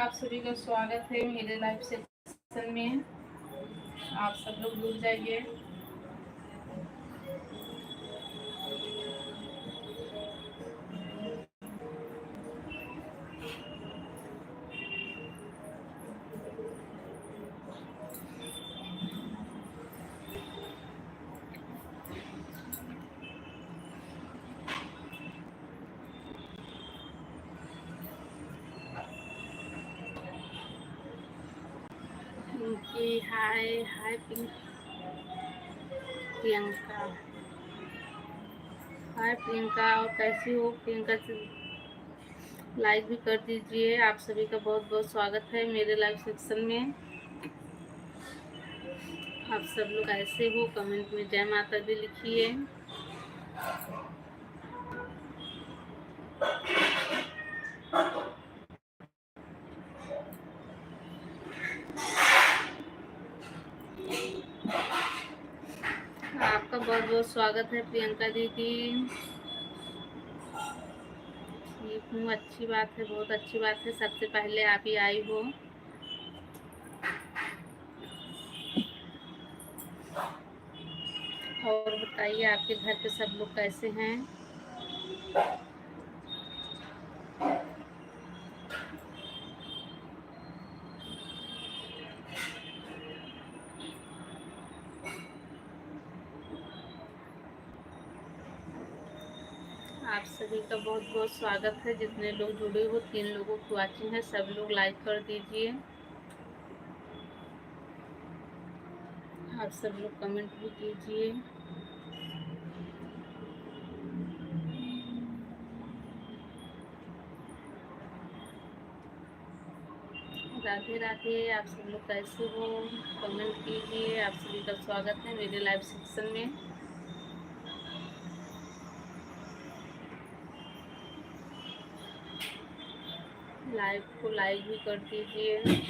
आप सभी का स्वागत है मेरे लाइव सेक्शन में। आप सब लोग जुड़ जाइए। पिंकी हाय हाय प्रियंका हाय प्रियंका, और कैसी हो प्रियंका? लाइक भी कर दीजिए। आप सभी का बहुत बहुत स्वागत है मेरे लाइव सेक्शन में। आप सब लोग कैसे हो? कमेंट में जय माता दी लिखिए। आपका बहुत बहुत स्वागत है प्रियंका दीदी। ठीक हूँ, अच्छी बात है, बहुत अच्छी बात है। सबसे पहले आप ही आई हो। और बताइए आपके घर पे सब लोग कैसे हैं? आप सभी का बहुत बहुत स्वागत है। जितने लोग जुड़े हो, 3 लोगों की वाचिंग है, सब लोग लाइक कर दीजिए। आप सब लोग कमेंट भी कीजिए। राधे राधे। आप सब लोग कैसे हो? कमेंट कीजिए। आप सभी का स्वागत है मेरे लाइव सेक्शन में। लाइव को लाइक भी कर दीजिए।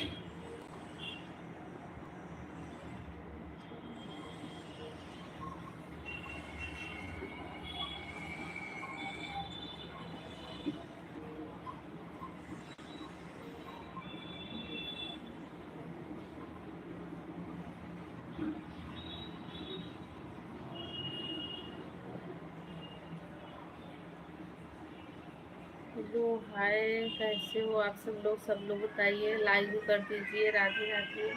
हेलो हाय, कैसे हो आप सब लोग? सब लोग बताइए, लाइक भी कर दीजिए। राधे राधे।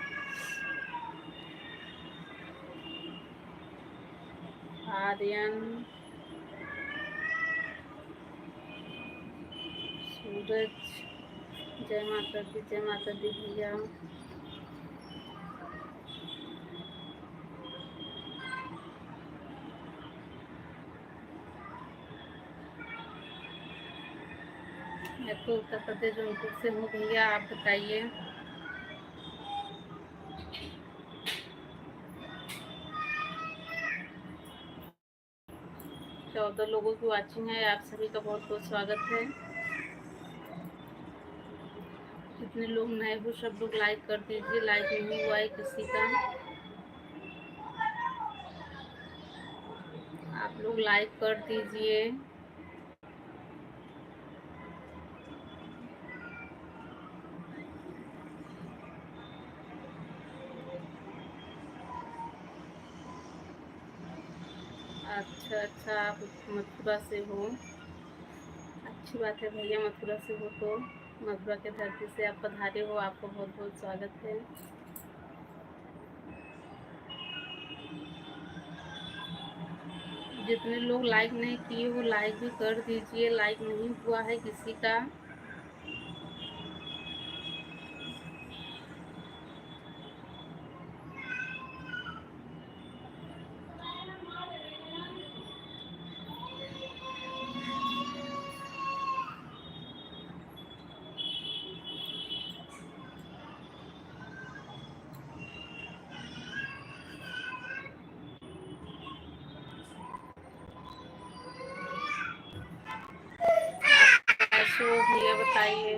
आर्यन, सूरज, जय माता दी भैया। मैं तो उत्तर प्रदेश जौनपुर से हूँ भैया। आप बताइए। चौदह लोगों की वाचिंग है। आप सभी का बहुत बहुत स्वागत है। जितने लोग नए हो सब लोग लाइक कर दीजिए। लाइक नहीं हुआ है किसी का। आप लोग लाइक कर दीजिए। अच्छा अच्छा, आप मथुरा से हो। अच्छी बात है भैया, मथुरा से हो तो मथुरा के धरती से आप पधारे हो। आपका बहुत बहुत स्वागत है। जितने लोग लाइक नहीं किए वो लाइक भी कर दीजिए। लाइक नहीं हुआ है किसी का। कैसे हो भैया बताइए।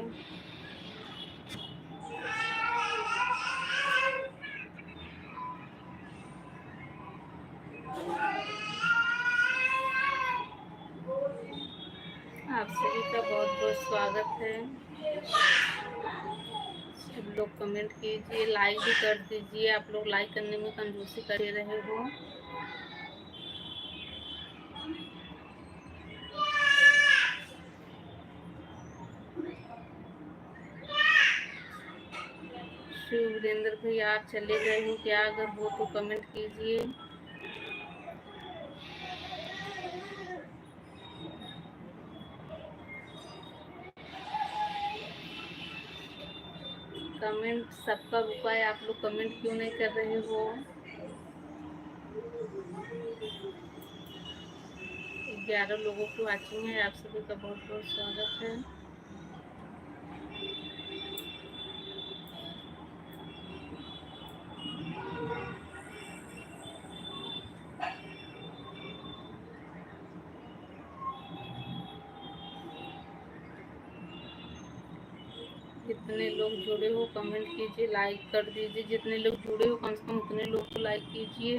आप सभी का बहुत बहुत स्वागत है। सब लोग कमेंट कीजिए, लाइक भी कर दीजिए। आप लोग लाइक करने में कंजूसी कर रहे हो। शिवरेंद्र भैया आप चले गए हो क्या? अगर हो तो कमेंट कीजिए। कमेंट सबका रुका है, आप लोग कमेंट क्यों नहीं कर रहे हो? 11 लोगों की वाचिंग है, आप सभी का बहुत बहुत स्वागत है। जितने लोग जुड़े हो कमेंट कीजिए, लाइक कर दीजिए। जितने लोग जुड़े हो कम से कम उतने लोग को लाइक कीजिए।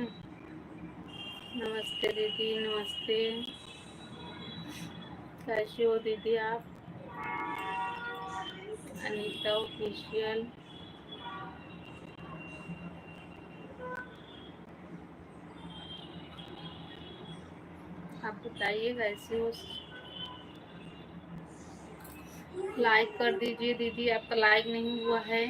नमस्ते दीदी, नमस्ते। कैसे हो दीदी आप? अनीता ऑफिशियल। आप बताइए कैसे हो? लाइक कर दीजिए दीदी, आपका लाइक नहीं हुआ है।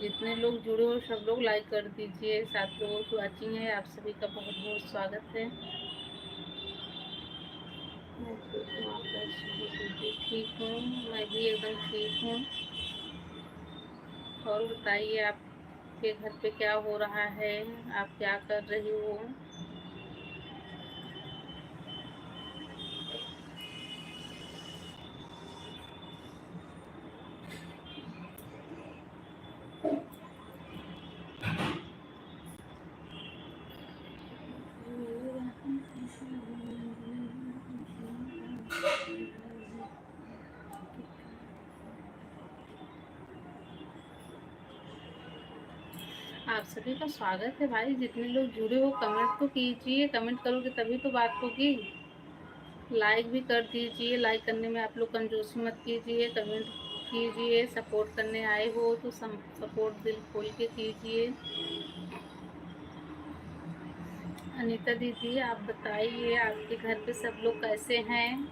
जितने लोग जुड़े हो सब लोग लाइक कर दीजिए। 7 लोगों की वाचिंग है, आप सभी का बहुत बहुत स्वागत है। मैं ठीक हूँ, आप कैसे हो दीदी? ठीक हूँ, मैं भी एकदम ठीक हूँ। और बताइए आपके घर पे क्या हो रहा है? आप क्या कर रही हो? आप सभी का स्वागत है भाई। जितने लोग जुड़े हो कमेंट तो कीजिए, कमेंट करोगे तभी तो बात होगी। लाइक भी कर दीजिए, लाइक करने में आप लोग कंजूसी मत कीजिए। कमेंट कीजिए, सपोर्ट करने आए हो तो सपोर्ट दिल खोल के कीजिए। अनीता दीदी आप बताइए, आपके घर पे सब लोग कैसे हैं?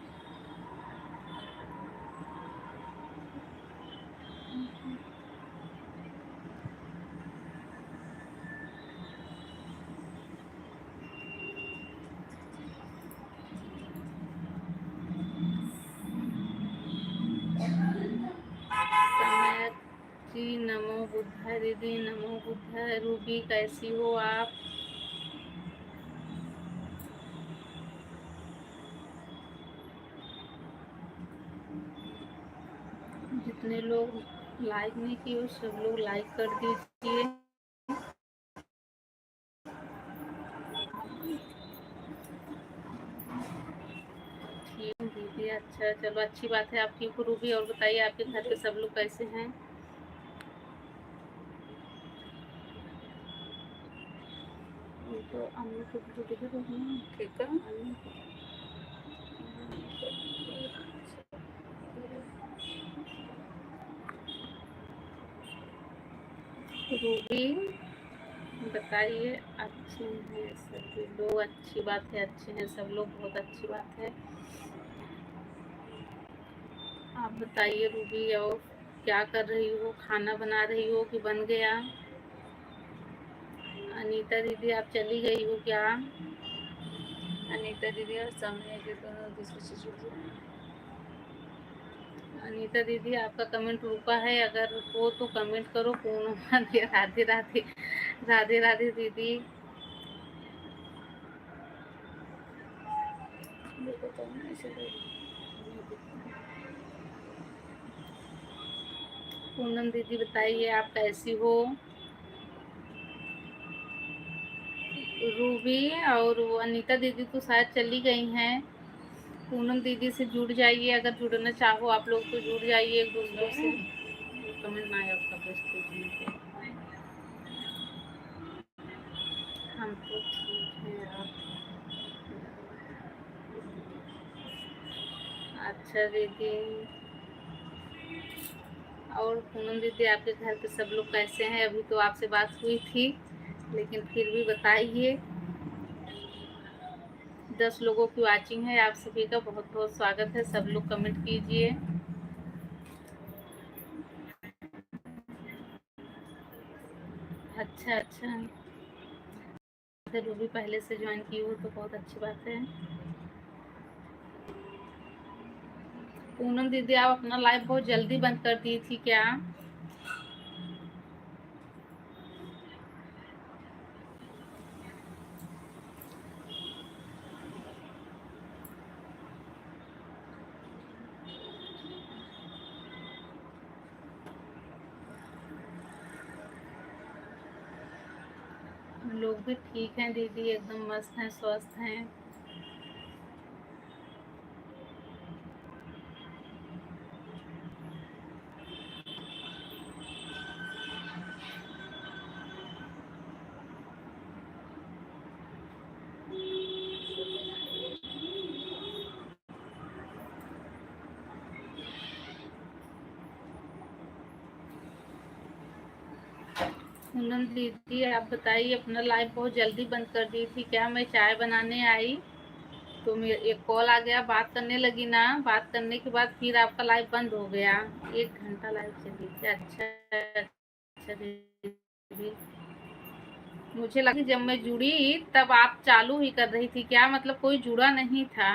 समय जी नमो बुद्धाय दीदी, नमो बुद्धाय। रूबी कैसी हो आप? जितने लोग लाइक नहीं किए हो सब लोग लाइक कर दीजिए। ठीक हूँ दीदी, अच्छा चलो अच्छी बात है, आप ठीक हो रूबी। और बताइए आपके घर पे सब लोग कैसे हैं? तो अम्मी को ठीक है। रूबी बताइए, अच्छे हैं सभी लोग? अच्छी बात है, अच्छे हैं सब लोग, बहुत अच्छी बात है। आप बताइए रूबी, और क्या कर रही हो? खाना बना रही हो कि बन गया? अनीता दीदी आप चली गई हो क्या? अनीता दीदी और समय के दोनों दूसरे से। अनीता दीदी आपका कमेंट रुका है, अगर हो तो कमेंट करो। पूनम राधे राधे। राधे राधे दीदी। पूनम दीदी बताइए आप कैसी हो? रूबी और वो अनीता दीदी तो शायद चली गई हैं। पूनम दीदी से जुड़ जाइए, अगर जुड़ना चाहो आप लोग तो जुड़ जाइए एक दूसरों से। कमेंट ना आया आपका बेस्ट। हम तो ठीक हैं। आप अच्छा दीदी। और पूनम दीदी, आपके घर पे सब लोग कैसे हैं? अभी तो आपसे बात हुई थी, लेकिन फिर भी बताइए। 10 लोगों की वॉचिंग है। आप सभी का बहुत बहुत स्वागत है। सब लोग कमेंट कीजिए। अच्छा अच्छा, फिर वो भी पहले से ज्वाइन की हो तो बहुत अच्छी बात है। पूनम दीदी, आप अपना लाइव बहुत जल्दी बंद कर दी थी क्या? लोग भी ठीक हैं दीदी, एकदम मस्त हैं, स्वस्थ हैं। पूनम दीदी, आप बताइए, अपना लाइव बहुत जल्दी बंद कर दी थी क्या? मैं चाय बनाने आई तो मेरे एक कॉल आ गया, बात करने लगी ना, बात करने के बाद फिर आपका लाइव बंद हो गया। 1 घंटा लाइव चली थी। अच्छा अच्छा दीदी, मुझे लगा कि जब मैं जुड़ी तब आप चालू ही कर रही थी क्या? मतलब कोई जुड़ा नहीं था।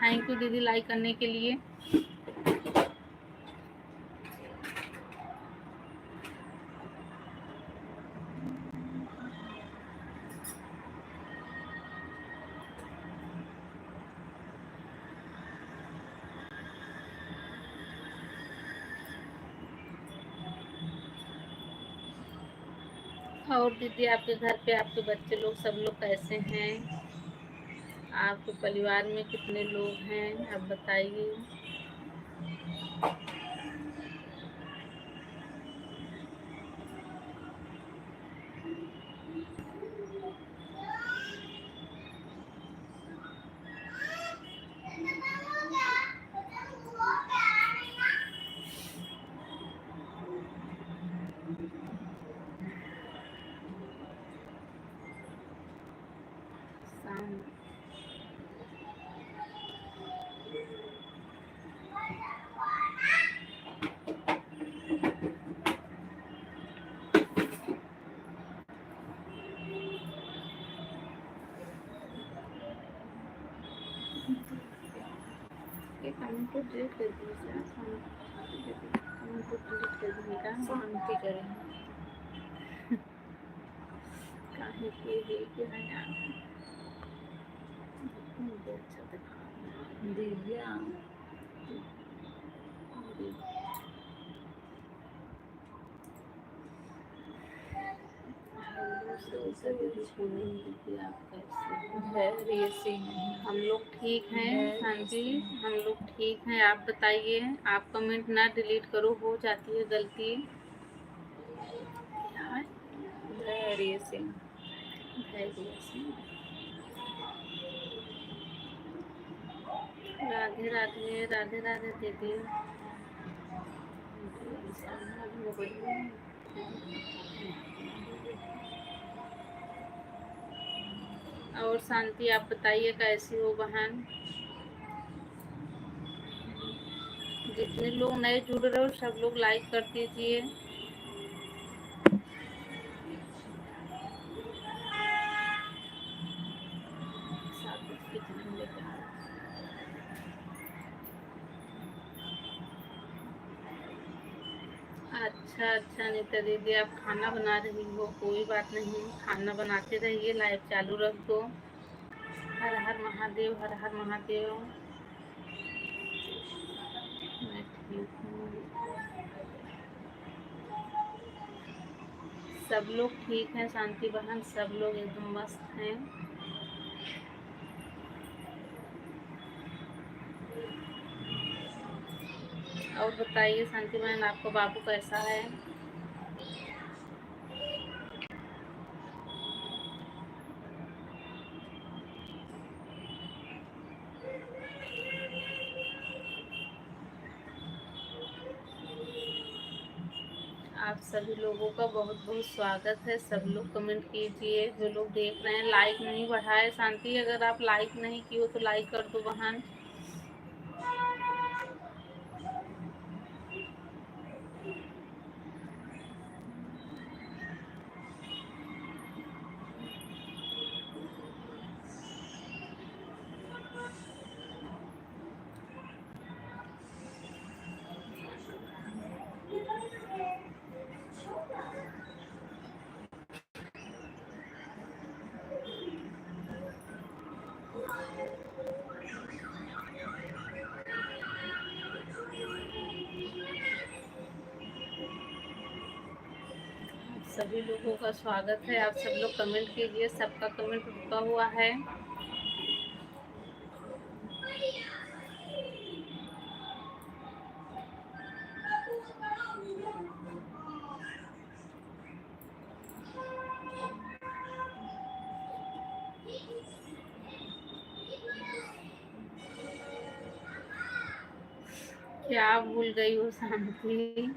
थैंक यू दीदी लाइक करने के लिए। और दीदी, आपके घर पे आपके बच्चे लोग सब लोग कैसे हैं? आपके परिवार में कितने लोग हैं, आप बताइए। शाम ये कमेंट को डिलीट कर दीजिए। कमेंट को डिलीट कर दीजिएगा। शांति करें। काहे के लिए क्या है यार? मुझे अच्छा दिखा दिव्या दीदी, पूनम दीदी, आप कैसे हो? धैर्य से नहीं। हम लोग ठीक हैं धैर्य शांति, से हम लोग ठीक हैं। आप बताइए, आप कमेंट ना डिलीट करो, हो जाती है गलती। यार धैर्य से धैर्य से। राधे राधे, राधे राधे दीदी। और शांति, आप बताइए कैसी हो बहन? जितने लोग नए जुड़ रहे हो सब लोग लाइक कर दीजिए। अच्छा अच्छा नीता दीदी, आप खाना बना रही हो, कोई बात नहीं, खाना बनाते रहिए, लाइव चालू रख दो। हर हर महादेव, हर हर महादेव। मैं ठीक हूँ। सब लोग ठीक हैं शांति बहन, सब लोग एकदम मस्त हैं। और बताइए शांति बहन, आपका बाबू कैसा है? आप सभी लोगों का बहुत बहुत स्वागत है। सब लोग कमेंट कीजिए, जो लोग देख रहे हैं। लाइक नहीं बढ़ाए शांति, अगर आप लाइक नहीं किए हो तो लाइक कर दो बहन। सभी लोगों का स्वागत है। आप सब लोग कमेंट कीजिए, सबका कमेंट रुका हुआ है। क्या भूल गई हो शांति?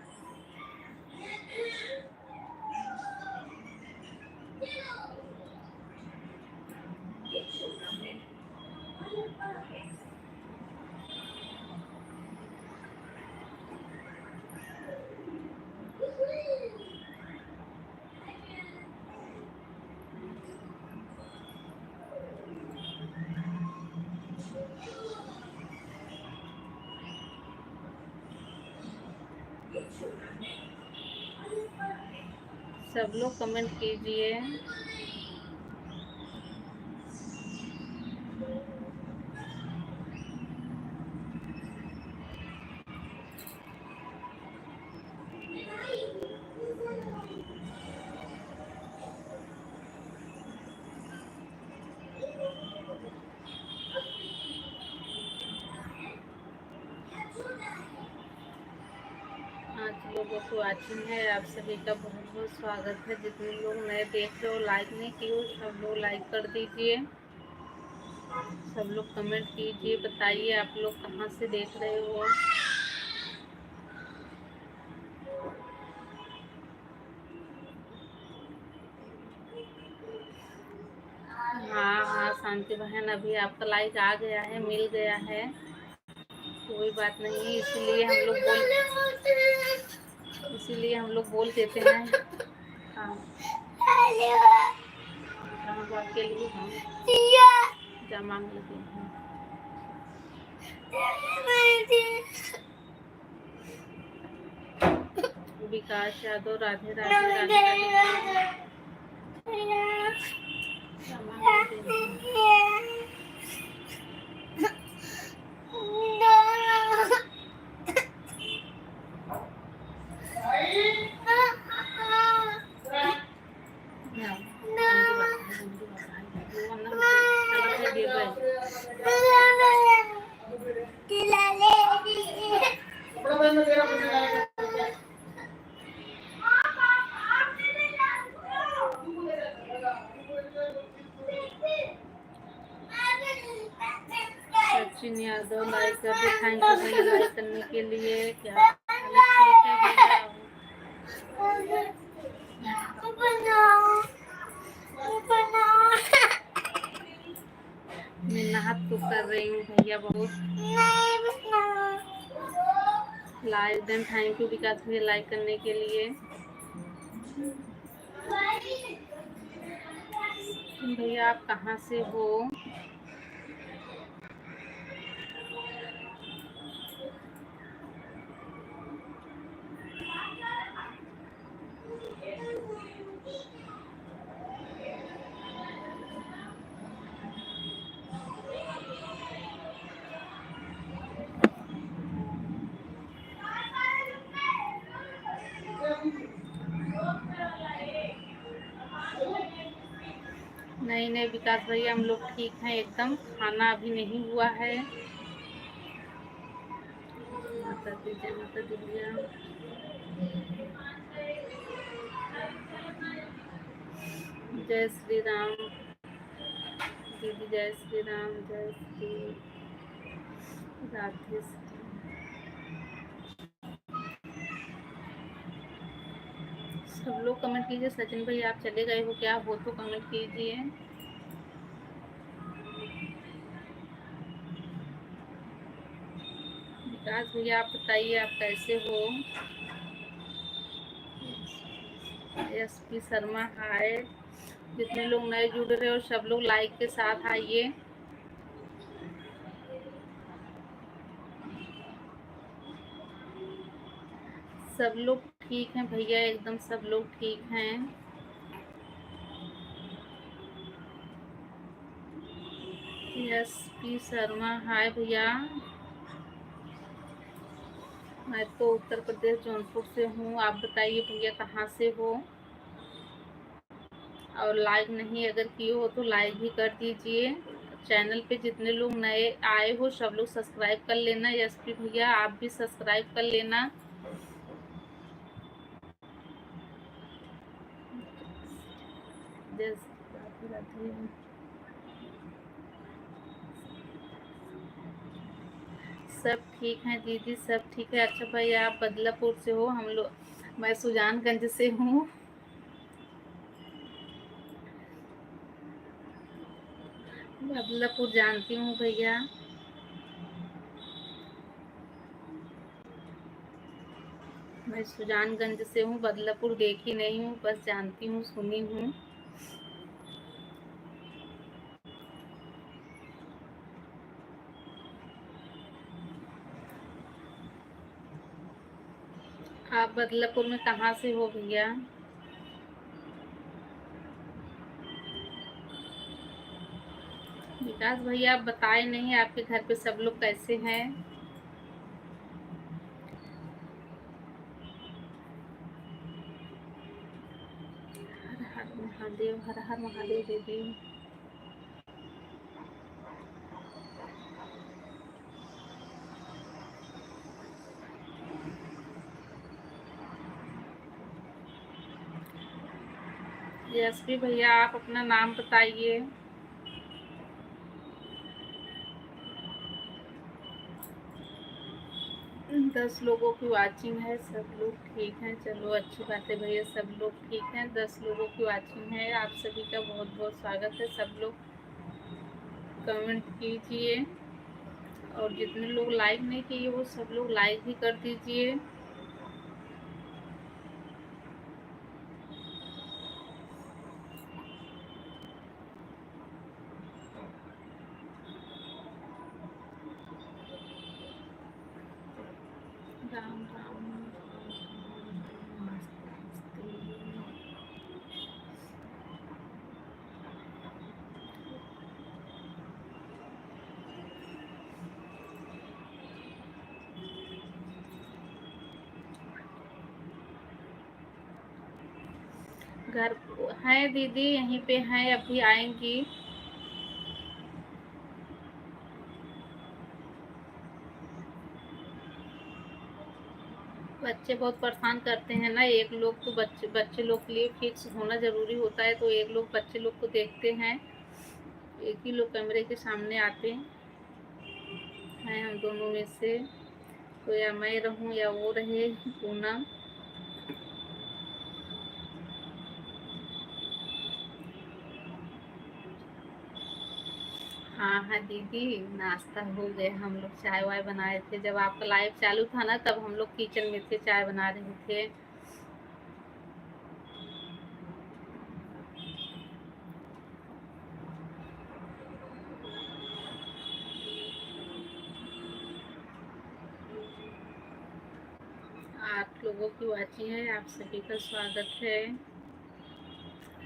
सब लोग कमेंट कीजिए। आज लोगों को वाचिंग है, आप सभी का बहुत बहुत स्वागत है। जितने लोग नए देख रहे हो, लाइक नहीं किए हो, सब लोग लाइक कर दीजिए। सब लोग कमेंट कीजिए, बताइए आप लोग कहाँ से देख रहे हो। हाँ हाँ शांति बहन, अभी आपका लाइक आ गया है, मिल गया है, कोई बात नहीं। इसीलिए हम लोग बोल देते हैं। हाँ के लिए हम क्या मांग लेते हैं। विकास यादव, राधे राधे राधे राधे। क्या मांग लेते हैं। सचिन यादव लाइक कर दे। थैंक यू भैया लाइक करने के लिए। क्या ठीक है भैया। मैं मेहनत तो कर रही हूँ भैया बहुत। लाइक देन, थैंक यू विकास भैया लाइक करने के लिए। भैया आप कहाँ से हो? नहीं नहीं विकास भैया, हम लोग ठीक हैं एकदम। खाना अभी नहीं हुआ है। माता दी जय माता दी भैया। जय श्री राम दीदी, जय श्री राम, जय श्री राधे। सब लोग कमेंट कीजिए। सचिन भाई आप चले गए हो क्या? हो तो कमेंट कीजिए। विकास भैया आप बताइए आप कैसे हो? एसपी शर्मा हाय। जितने लोग नए जुड़ रहे हो सब लोग लाइक के साथ आइए। सब लोग ठीक हैं भैया, एकदम सब लोग ठीक हैं। एसपी शर्मा हाय भैया। मैं तो उत्तर प्रदेश जौनपुर से हूँ। आप बताइए भैया कहाँ से हो? और लाइक नहीं अगर किए हो तो लाइक भी कर दीजिए। चैनल पे जितने लोग नए आए हो सब लोग सब्सक्राइब कर लेना। एसपी भैया आप भी सब्सक्राइब कर लेना। राधे राधे। सब ठीक है दीदी, सब ठीक है। अच्छा भाई आप बदलापुर से हो? हम लोग मैं सुजानगंज से हूँ। बदलापुर जानती हूँ भैया। मैं सुजानगंज से हूँ, बदलापुर देखी नहीं हूँ, बस जानती हूँ, सुनी हूँ। आप बदलापुर में कहाँ से हो भैया? विकास भैया आप बताए नहीं आपके घर पे सब लोग कैसे हैं? हर हर महादेव, हर हर महादेव दीदी। एसपी भैया आप अपना नाम बताइए। 10 लोगों की वाचिंग है, सब लोग ठीक हैं। चलो अच्छी बात है भैया, सब लोग ठीक हैं। 10 लोगों की वाचिंग है। आप सभी का बहुत बहुत स्वागत है। सब लोग कमेंट कीजिए और जितने लोग लाइक नहीं किए वो सब लोग लाइक भी कर दीजिए। राम राम। मस्ते मस्ते। घर है दीदी, यहीं पे हैं, अभी आएंगी। बच्चे बहुत परेशान करते हैं ना। एक लोग तो बच्चे बच्चे लोग के लिए फिक्स होना ज़रूरी होता है, तो एक लोग बच्चे लोग को देखते हैं। एक ही लोग कैमरे के सामने आते हैं हम दोनों में से। तो या मैं रहूं या वो रहे पूनम। हाँ हाँ दीदी, नाश्ता हो गया। हम लोग चाय वाय बनाए थे जब आपका लाइव चालू था ना, तब हम लोग किचन में थे, चाय बना रहे थे। आप लोगों की वाचिंग है, आप सभी का स्वागत है।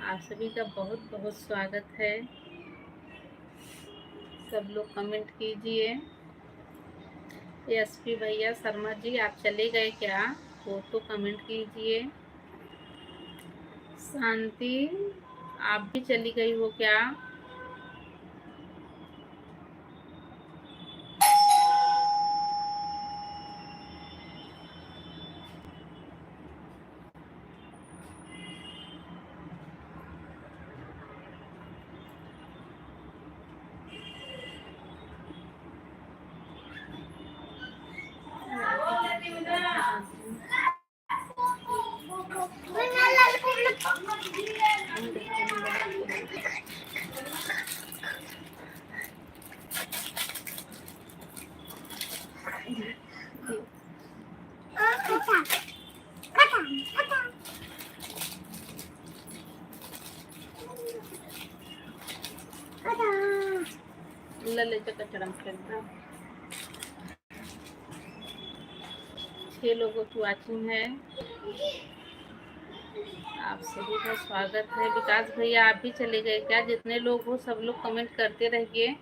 आप सभी का बहुत बहुत स्वागत है। सब लोग कमेंट कीजिए। एसपी भैया शर्मा जी आप चले गए क्या? वो तो कमेंट कीजिए। शांति आप भी चली गई हो क्या? ललित कचरा खेलना 6 लोगों की वॉचिंग है। आप सभी का स्वागत है। विकास भैया आप भी चले गए क्या? जितने लोग हो सब लोग कमेंट करते रहिए।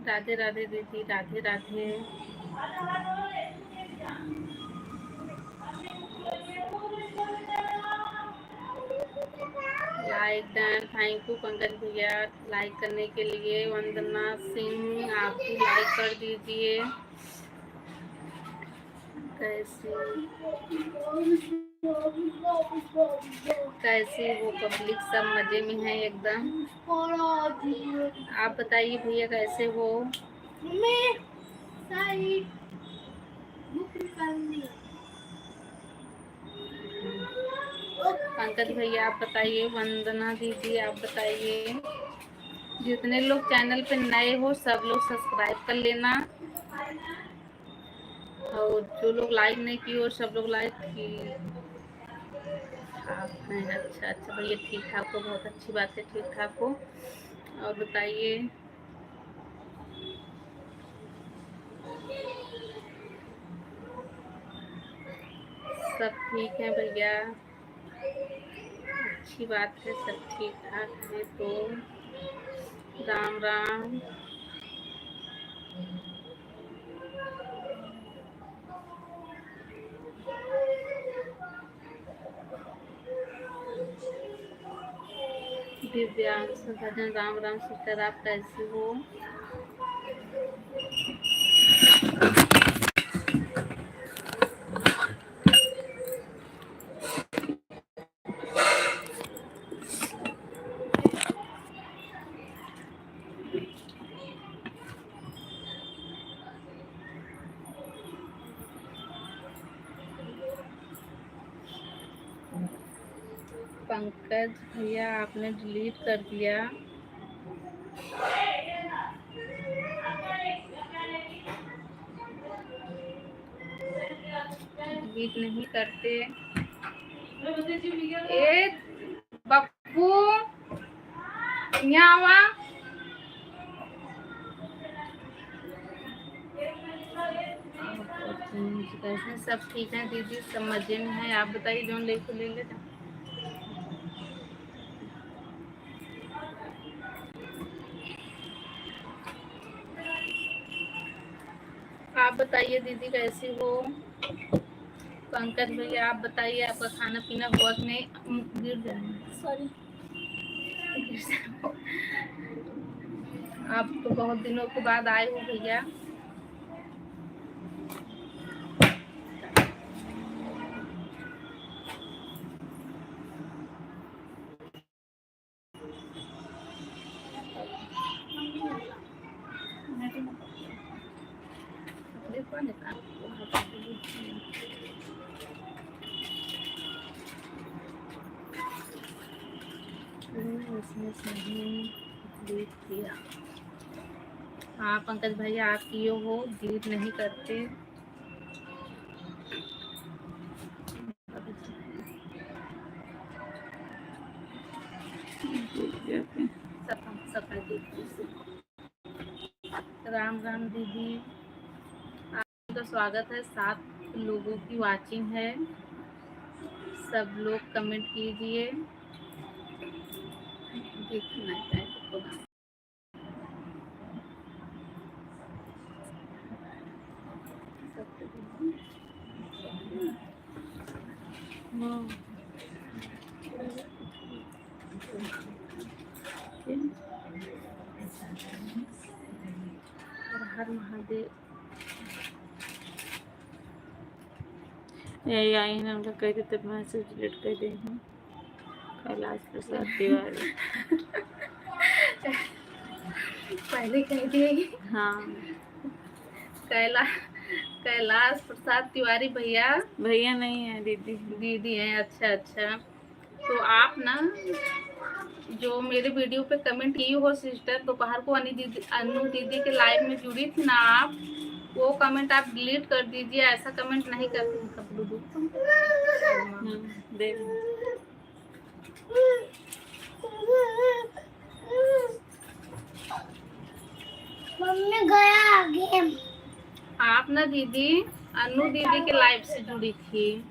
राधे राधे दीदी, Radhe Radhe. Like done, thank you Pankaj भैया लाइक करने के लिए। वंदना सिंह आप भी लाइक कर दीजिए। कैसी वो पब्लिक? सब मजे में है एकदम। आप बताइए भैया कैसे हो? पंकज भैया आप बताइए। वंदना दीदी आप बताइए। जितने लोग चैनल पे नए हो सब लोग सब्सक्राइब कर लेना, और जो लोग लाइक नहीं किए हो सब लोग लाइक की। आप हैं? अच्छा अच्छा भैया, ठीक ठाक हो, बहुत अच्छी बात है, ठीक ठाक हो। और बताइए। सब ठीक है भैया, अच्छी बात है, सब ठीक ठाक है। तो राम राम। दिव्यांश भजन, राम राम सिस्टर, आप कैसे हो? पंकज भैया आपने डिलीट कर दिया। डिलीट नहीं करते। ए बप्पू यहाँ आवा। कैसे? सब ठीक है दीदी, सब मजे में है। आप बताइए, जोन ले तो ले लेना। आप बताइए दीदी कैसी हो? पंकज भैया आप बताइए, आपका खाना पीना हुआ कि नहीं? गिर जाए, सॉरी। आप तो बहुत दिनों के बाद आए हो भैया। हाँ पंकज भैया आप किए हो, डिलीट नहीं करते। राम राम दीदी, आपका स्वागत है। 7 लोगों की वाचिंग है, सब लोग कमेंट कीजिए। देखना है तो हर महादेव। यही आई ना, उनका कह देते मैसेज डिलीट कर दी हूँ। कैलाश प्रसाद तिवारी। पहले कह दिए। हाँ कैलाश प्रसाद तिवारी भैया। भैया नहीं है, दीदी। दीदी हैं? अच्छा अच्छा। तो आप ना जो मेरे वीडियो पे कमेंट की हो सिस्टर, दोपहर को अनु दीदी के लाइव में जुड़ी थी ना आप, वो कमेंट आप डिलीट कर दीजिए। ऐसा कमेंट नहीं करते हैं ब्लूटूथ। देख मम्मी गया गेम। आप ना दीदी अनु दीदी के लाइव से जुड़ी थी,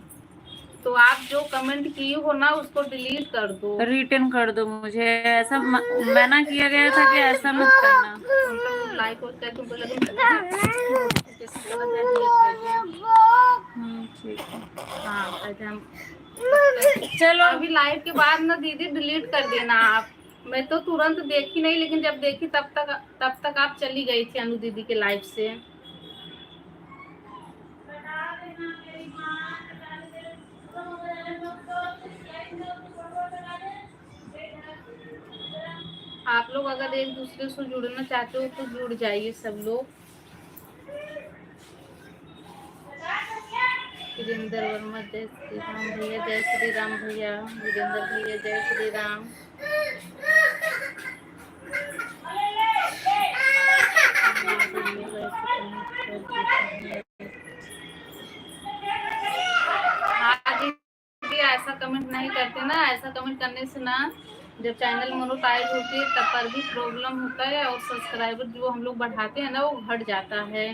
तो आप जो कमेंट की हो ना उसको डिलीट कर दो। रिटर्न कर दो मुझे, ऐसा मना किया गया था कि ऐसा मत करना। लाइक और कर तुमको लगे ठीक है। हाँ हम चलो अभी लाइव के बाद ना दीदी डिलीट कर देना आप। मैं तो तुरंत देखी नहीं, लेकिन जब देखी तब तक आप चली गई थी अनु दीदी के लाइव से। आप लोग अगर एक दूसरे से जुड़ना चाहते हो तो जुड़ जाइए सब लोग। वीरेंद्र वर्मा जय श्री राम भैया, जय श्री राम भैया। वीरेंद्र भैया जय श्री राम। हाँ दीदी ऐसा कमेंट नहीं करते ना, ऐसा कमेंट करने से ना जब चैनल मोनेटाइज होती है तब पर भी प्रॉब्लम होता है, और सब्सक्राइबर जो हम लोग बढ़ाते हैं ना वो घट जाता है।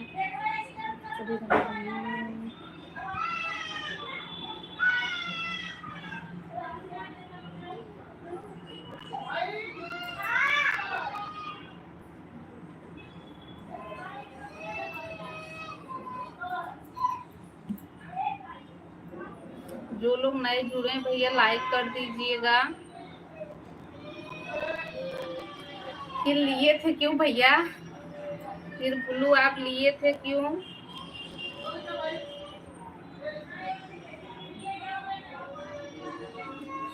जो लोग नए जुड़े हैं भैया लाइक कर दीजिएगा। फिर लिए थे क्यों भैया, फिर ब्लू आप लिए थे क्यों?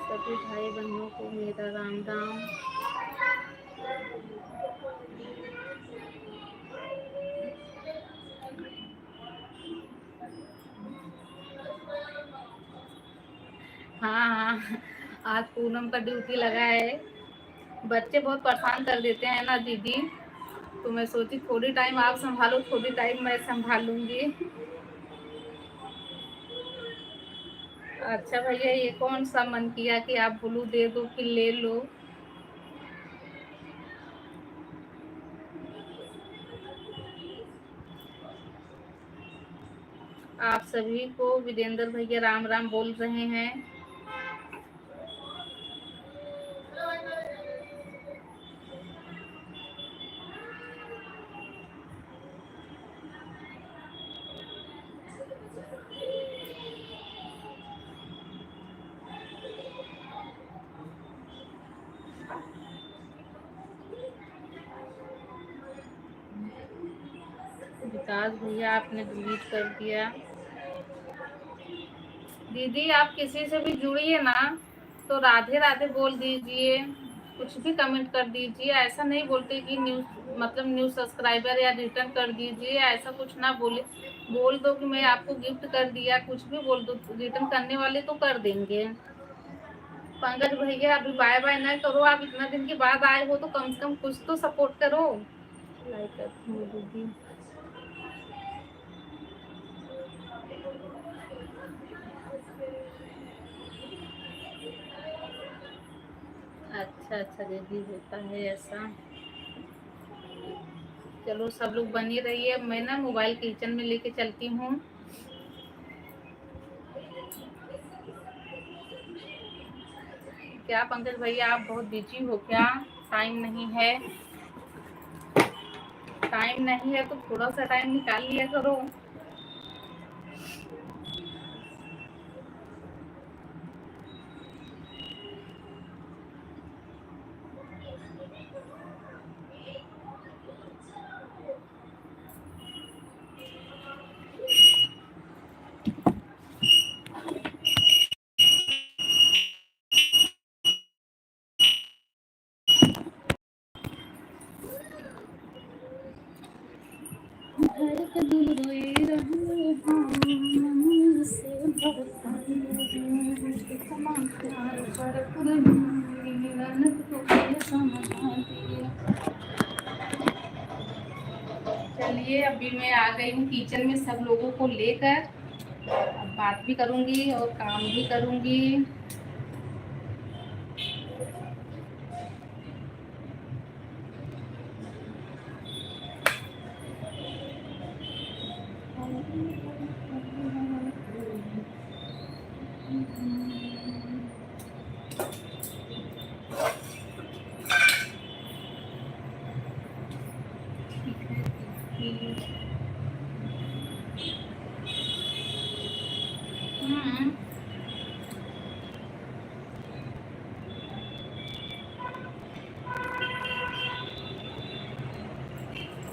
सभी भाई बहनों को मेरा राम राम। हाँ हाँ, आज पूनम का ड्यूटी लगा है। बच्चे बहुत परेशान कर देते हैं ना दीदी, तो मैं सोची थोड़ी टाइम आप संभालो, थोड़ी टाइम मैं संभालूंगी। अच्छा भैया, ये कौन सा मन किया कि आप ब्लू दे दो फिर ले लो। आप सभी को वीरेंद्र भैया राम राम बोल रहे हैं। विकास भैया आपने डिलीट कर दिया। दीदी आप किसी से भी जुड़िए ना तो राधे राधे बोल दीजिए, कुछ भी कमेंट कर दीजिए। ऐसा नहीं बोलते कि न्यू सब्सक्राइबर या रिटर्न कर दीजिए, ऐसा कुछ ना बोले। बोल दो कि मैं आपको गिफ्ट कर दिया, कुछ भी बोल दो, रिटर्न करने वाले तो कर देंगे। पंकज भैया अभी बाय बाय ना करो, आप इतना दिन के बाद आए हो तो कम से कम कुछ तो सपोर्ट करो। लाइक करती हूँ दीदी। अच्छा दीदी होता है ऐसा। चलो सब लोग बनी रहिए, मैं ना मोबाइल किचन में लेके चलती हूँ। क्या पंकज भैया आप बहुत बिजी हो क्या? टाइम नहीं है? टाइम नहीं है तो थोड़ा सा टाइम निकाल लिया करो। घर के दूर रोए चलिए अभी मैं आ गई हूँ किचन में सब लोगों को लेकर। अब बात भी करूँगी और काम भी करूँगी।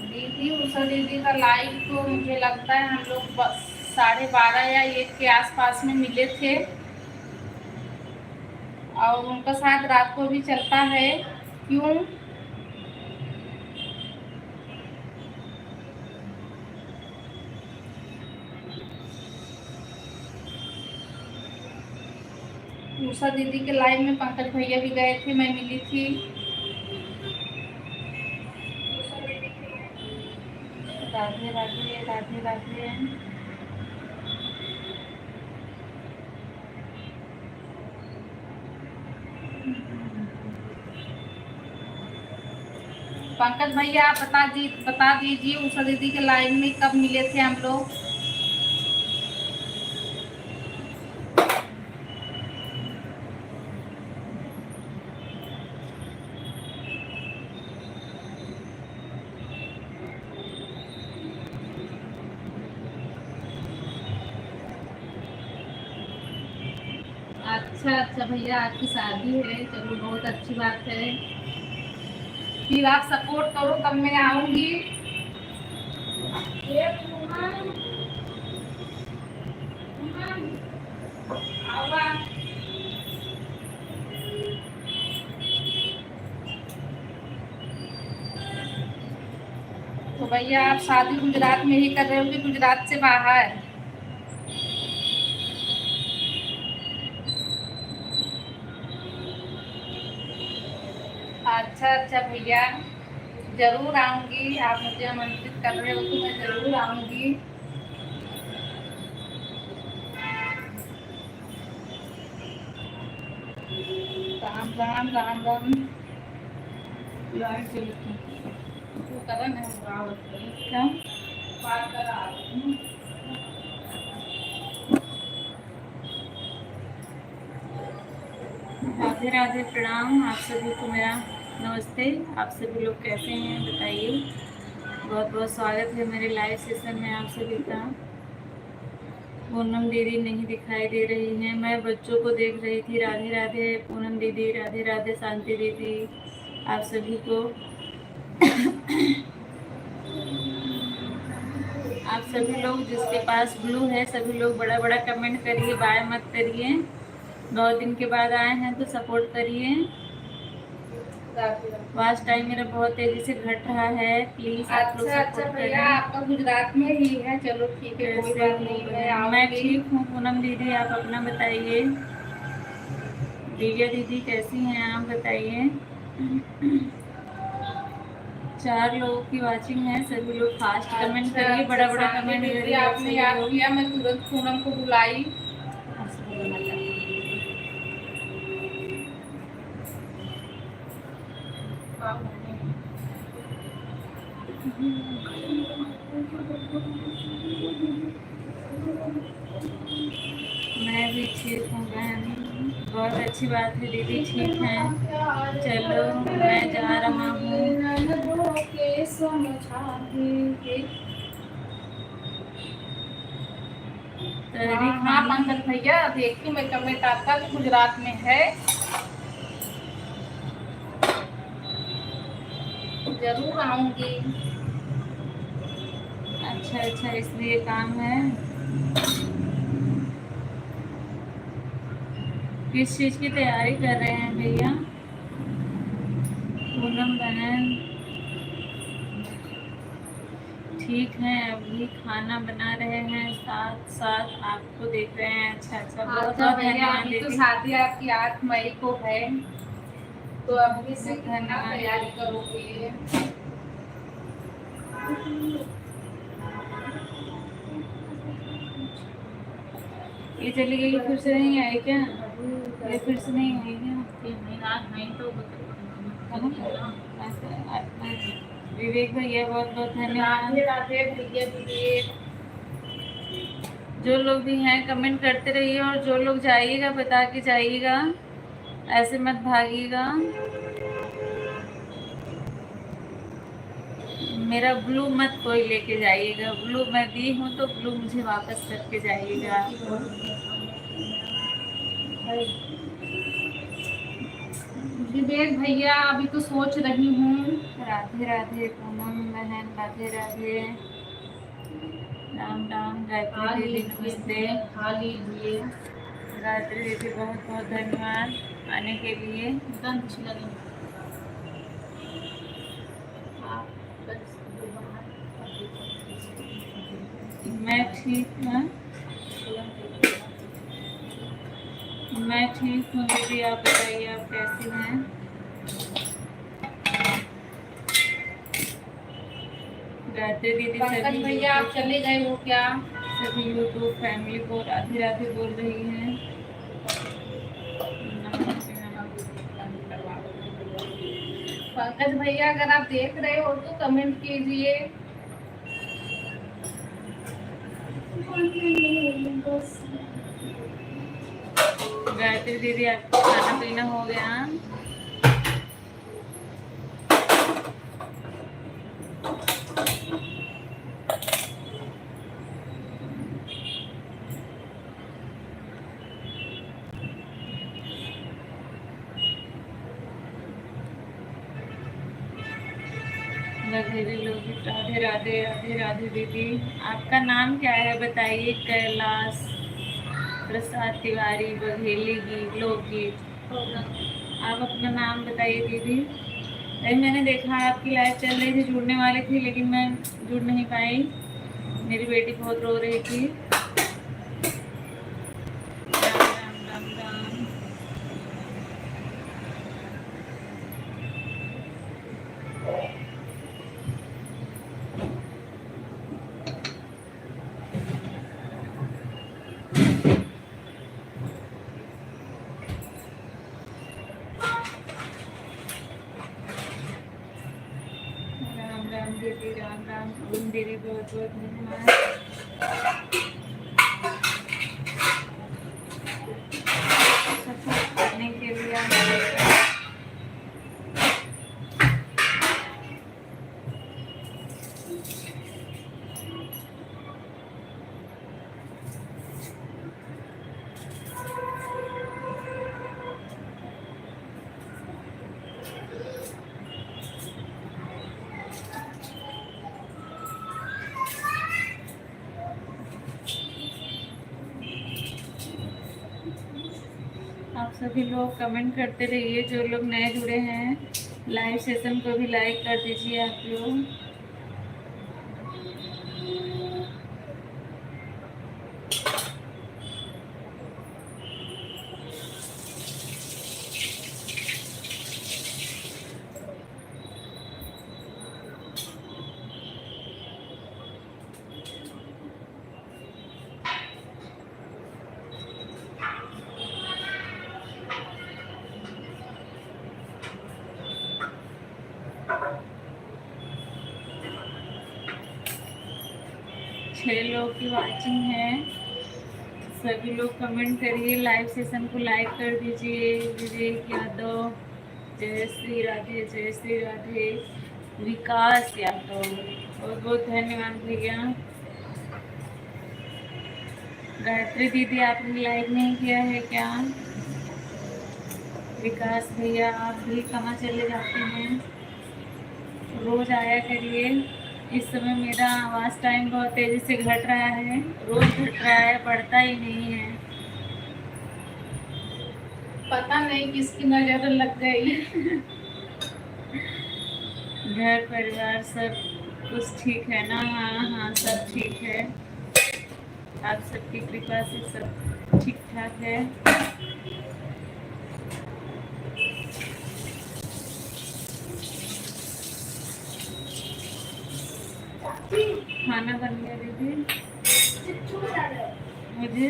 दीदी उषा दीदी का लाइव तो मुझे लगता है हम लोग 12:30 या 1 के आसपास में मिले थे, और उनका साथ रात को भी चलता है। क्यों? उषा दीदी के लाइव में पंकज भैया भी गए थे, मैं मिली थी। राधे राधे राधे राधे। पंकज भैया आप बता दीजिए उषा दीदी के लाइव में कब मिले थे हम लोग। अच्छा अच्छा भैया आपकी शादी है, चलो बहुत अच्छी बात है। फिर आप सपोर्ट करो तब मैं आऊंगी। तो भैया आप शादी गुजरात में ही कर रहे हो कि गुजरात से बाहर? अच्छा अच्छा भैया, जरूर आऊंगी। आप मुझे आमंत्रित कर रहे हो तो मैं जरूर आऊंगी। राम राम राम राम। तो करण है क्या बात कर रहा हूँ। राधे राधे, प्रणाम आप सभी को मेरा नमस्ते। आप सभी लोग कैसे हैं बताइए। बहुत बहुत स्वागत है मेरे लाइव सेशन में आप सभी का। पूनम दीदी नहीं दिखाई दे रही हैं, मैं बच्चों को देख रही थी। राधे राधे पूनम दीदी, राधे राधे शांति दीदी, आप सभी को। आप सभी लोग जिसके पास ब्लू है सभी लोग बड़ा बड़ा कमेंट करिए, बाय मत करिए। 9 दिन के बाद आए हैं तो सपोर्ट करिए। वॉच टाइम मेरा बहुत तेजी से घट रहा है, प्लीज आप लोग अच्छा भैया आपका गुजरात में ही है, चलो ठीक है कोई बात नहीं। मैं ठीक हूँ पूनम दीदी, आप अपना बताइए। दिव्या दीदी कैसी हैं आप बताइए। 4 लोगों की वाचिंग है, सभी लोग फास्ट कमेंट करिए, बड़ा बड़ा कमेंट करिए। आपने याद किया, मैं तुरंत पूनम को बुलाई। मैं भी ठीक हूँ बहन, बहुत अच्छी बात है दीदी, ठीक है। चलो मैं जा रहा हूँ। हाँ पंकज भैया देखिए मैं कमेंट आपका भी गुजरात में है, जरूर आऊंगी। अच्छा अच्छा इसलिए काम है। किस चीज़ की तैयारी कर रहे हैं भैया पूनम बहन? ठीक हैं, अभी खाना बना रहे हैं, साथ साथ आपको देख रहे हैं। अच्छा अच्छा, बहुत अच्छा बहुत भैया, धन्यवाद अभी तो दीदी। शादी आपकी 8 मई को है, तो अभी से बहुत कितना धन्यवाद। तैयारी करोगे? ये चली गई, फिर से नहीं आई क्या? ये फिर से नहीं आई क्या? विवेक भैया बहुत बहुत धन्यवाद। राधे राधे भैया विवेक। जो लोग भी हैं कमेंट करते रहिए, और जो लोग जाइएगा बता के जाइएगा, ऐसे मत भागिएगा। मेरा ब्लू मत कोई लेके जाइएगा, ब्लू मैं दी हूँ तो ब्लू मुझे वापस करके जाइएगा। विवेक भैया, अभी तो सोच रही हूँ। राधे राधे पूनम बहन, राधे राधे, राम राम। गायत्री दीदी नमस्ते। खा लीजिए। गायत्री दीदी बहुत बहुत धन्यवाद आने के लिए। मैं ठीक हूँ, मैं ठीक हूँ दीदी, आप बताइए आप कैसी हैं? गायत्री दीदी पंकज भैया, आप चले गए हो क्या? सभी यूट्यूब फैमिली को राधे राधे बोल रही हैं। पंकज भैया, अगर आप देख रहे हो तो कमेंट कीजिए। गायत्री दीदी, आपका खाना पीना हो गया? राधे राधे राधे राधे दीदी, आपका नाम क्या है बताइए? कैलाश प्रसाद तिवारी, बघेली गीत, लोकगीत। आप अपना नाम बताइए दीदी। अरे मैंने देखा आपकी लाइव चल रही थी, जुड़ने वाली थी लेकिन मैं जुड़ नहीं पाई, मेरी बेटी बहुत रो रही थी। राम राम राम राम। राम राम दीदी, राम राम दीदी, बहुत बहुत धन्यवाद। सपोर्ट करने के लिए। आप सभी लोग कमेंट करते रहिए, जो लोग नए जुड़े हैं लाइव सेशन को भी लाइक कर दीजिए आप लोग। छह लोग की वाचिंग है, सभी लोग कमेंट करिए, लाइव सेशन को लाइक कर दीजिए। विवेक यादव, जय श्री राधे, जय श्री राधे। विकास यादव, बहुत बहुत धन्यवाद भैया। गायत्री दीदी, आपने लाइक नहीं किया है क्या? विकास भैया, आप भी कहाँ चले जाते हैं? रोज आया करिए। इस समय मेरा आवाज़ टाइम बहुत तेज़ी से घट रहा है, रोज घट रहा है, बढ़ता ही नहीं है। पता नहीं किसकी नजर लग गई। घर परिवार सब कुछ ठीक है ना? हाँ हाँ, सब ठीक है। आप सबकी कृपा से सब ठीक ठाक है। खाना बन गया दीदी? मुझे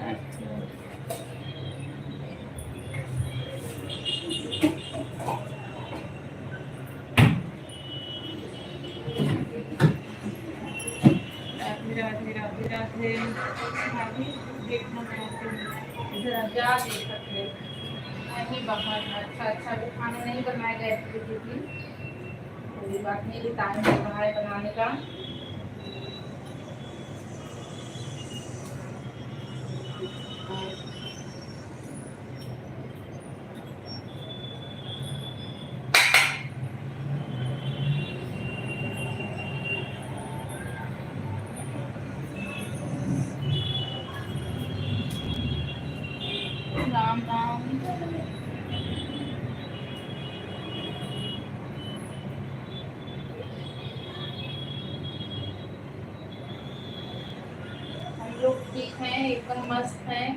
अच्छा, राधे राधे राधे राधे। भाभी देखना, मैं आती हूँ। इधर जा देख सकते हैं। नहीं बाहर अच्छा अच्छा भी खाना नहीं बनाया गया दीदी, कोई बात नहीं, भी टाइम चल रहा है बनाने का। राम राम। हम लोग ठीक हैं, एकदम मस्त हैं।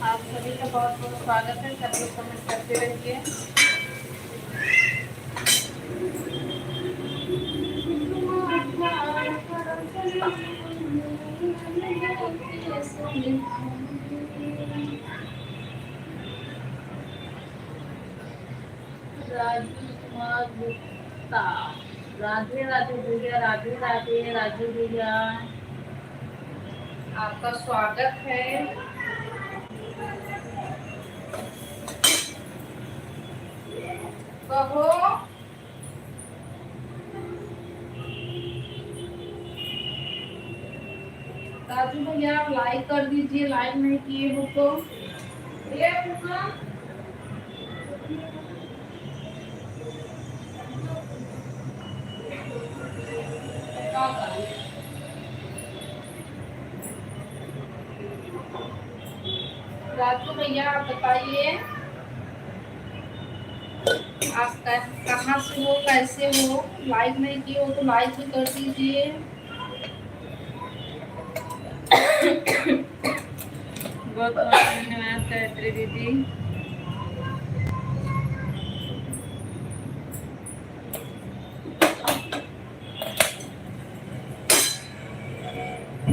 आप सभी का बहुत बहुत स्वागत है, सब लोग कमेंट करते रहिए। राजू कुमार गुप्ता, राधे राधे भैया, राधे राधे राजू भैया, आपका स्वागत है। कहो राजू भैया, आप लाइक कर दीजिए, लाइक नहीं किए हो तो। ये राजू भैया, आप बताइए आप कहाँ से हो, कैसे हो? लाइक नहीं किए हो तो लाइक भी कर दीजिए। बहुत बहुत धन्यवाद गायत्री दीदी।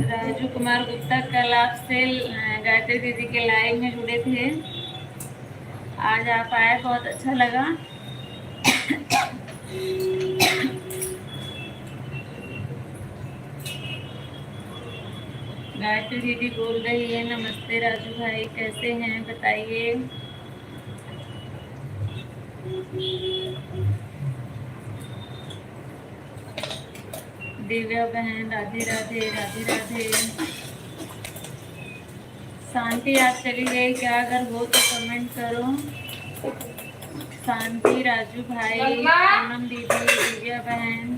राजू कुमार गुप्ता, कल आपसे गायत्री दीदी के लाइव में जुड़े थे, आज आप आए, बहुत अच्छा लगा। गायत्री दीदी बोल रही है, नमस्ते राजू भाई, कैसे हैं बताइए। दिव्या बहन, राधे राधे राधे राधे। शांति, आप चली गई क्या? अगर हो तो कमेंट करो। शांति, राजू भाई, पूनम दीदी, दिव्या बहन,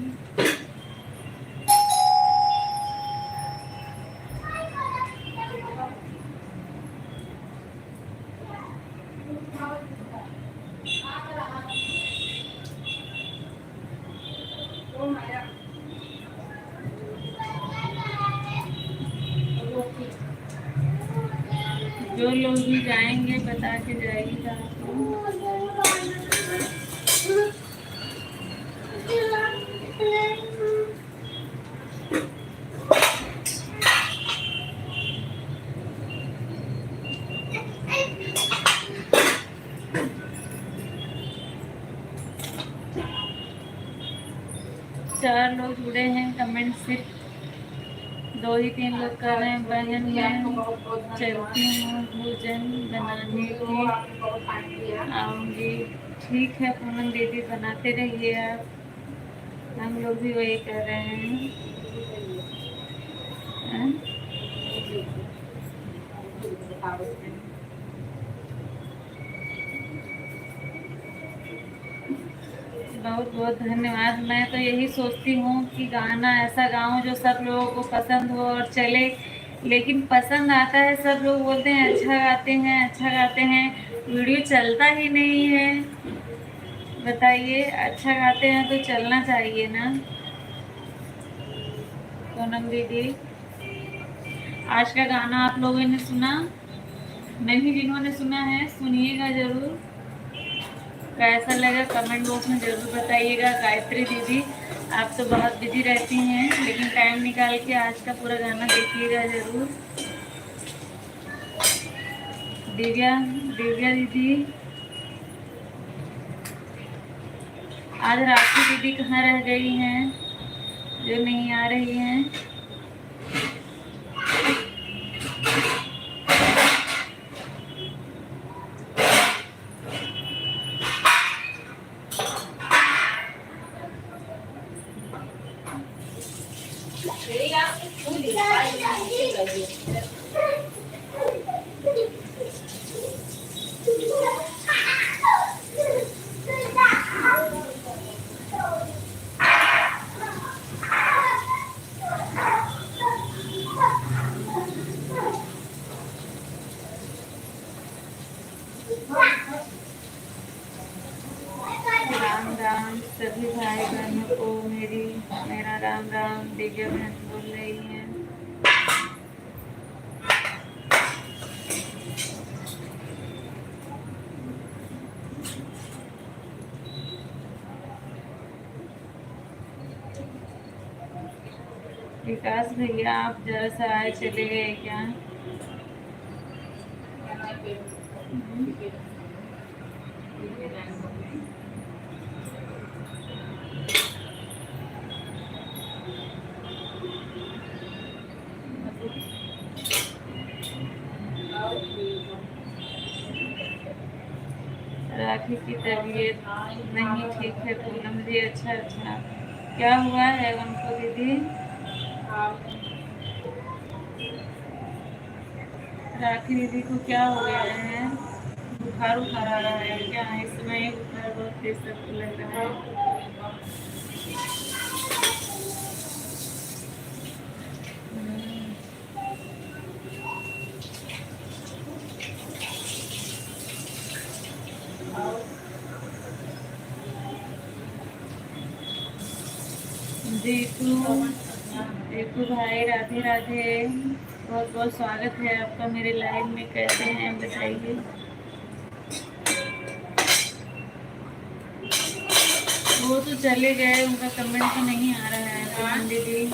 जो लोग भी जाएंगे बता के जाइएगा आपको। 4 लोग जुड़े हैं, कमेंट सिर्फ दो ही तीन लोग कर रहे हैं। बहन मैं चलती हूँ भोजन बनाने के, आऊँगी। ठीक है पूनम दीदी, बनाते रहिए आप, हम लोग भी वही कर रहे हैं। बहुत बहुत धन्यवाद। मैं तो यही सोचती हूँ कि गाना ऐसा गाऊं जो सब लोगों को पसंद हो और चले, लेकिन पसंद आता है, सब लोग बोलते हैं अच्छा गाते हैं, अच्छा गाते हैं, वीडियो चलता ही नहीं है। बताइए, अच्छा गाते हैं तो चलना चाहिए ना। पूनम दीदी, आज का गाना आप लोगों ने सुना? नहीं, जिन्होंने सुना है सुनिएगा जरूर, कैसा लगा कमेंट बॉक्स में जरूर बताइएगा। गायत्री दीदी, आप तो बहुत बिजी रहती हैं, लेकिन टाइम निकाल के आज का पूरा गाना देखिएगा जरूर। दिव्या दिव्या दीदी, आज राखी दीदी कहाँ रह गई हैं जो नहीं आ रही हैं? राम राम सभी भाई बहनों को मेरा राम राम। दिव्या बहन बोल रही हैं। विकास भैया, आप जरा सा आए चले गए क्या? राखी की तबीयत नहीं ठीक है पूनम जी। अच्छा अच्छा, क्या हुआ है उनको दीदी? राखी दीदी को क्या हो गया है? बुखार उखार आ रहा है क्या? इस समय बुखार बहुत तेज सबको लग रहा है। जीतू जीतू भाई, राधे राधे, बहुत बहुत स्वागत है आपका मेरे लाइव में। कैसे हैं बताइए। वो तो चले गए, उनका कमेंट तो नहीं आ रहा है पूनम दीदी।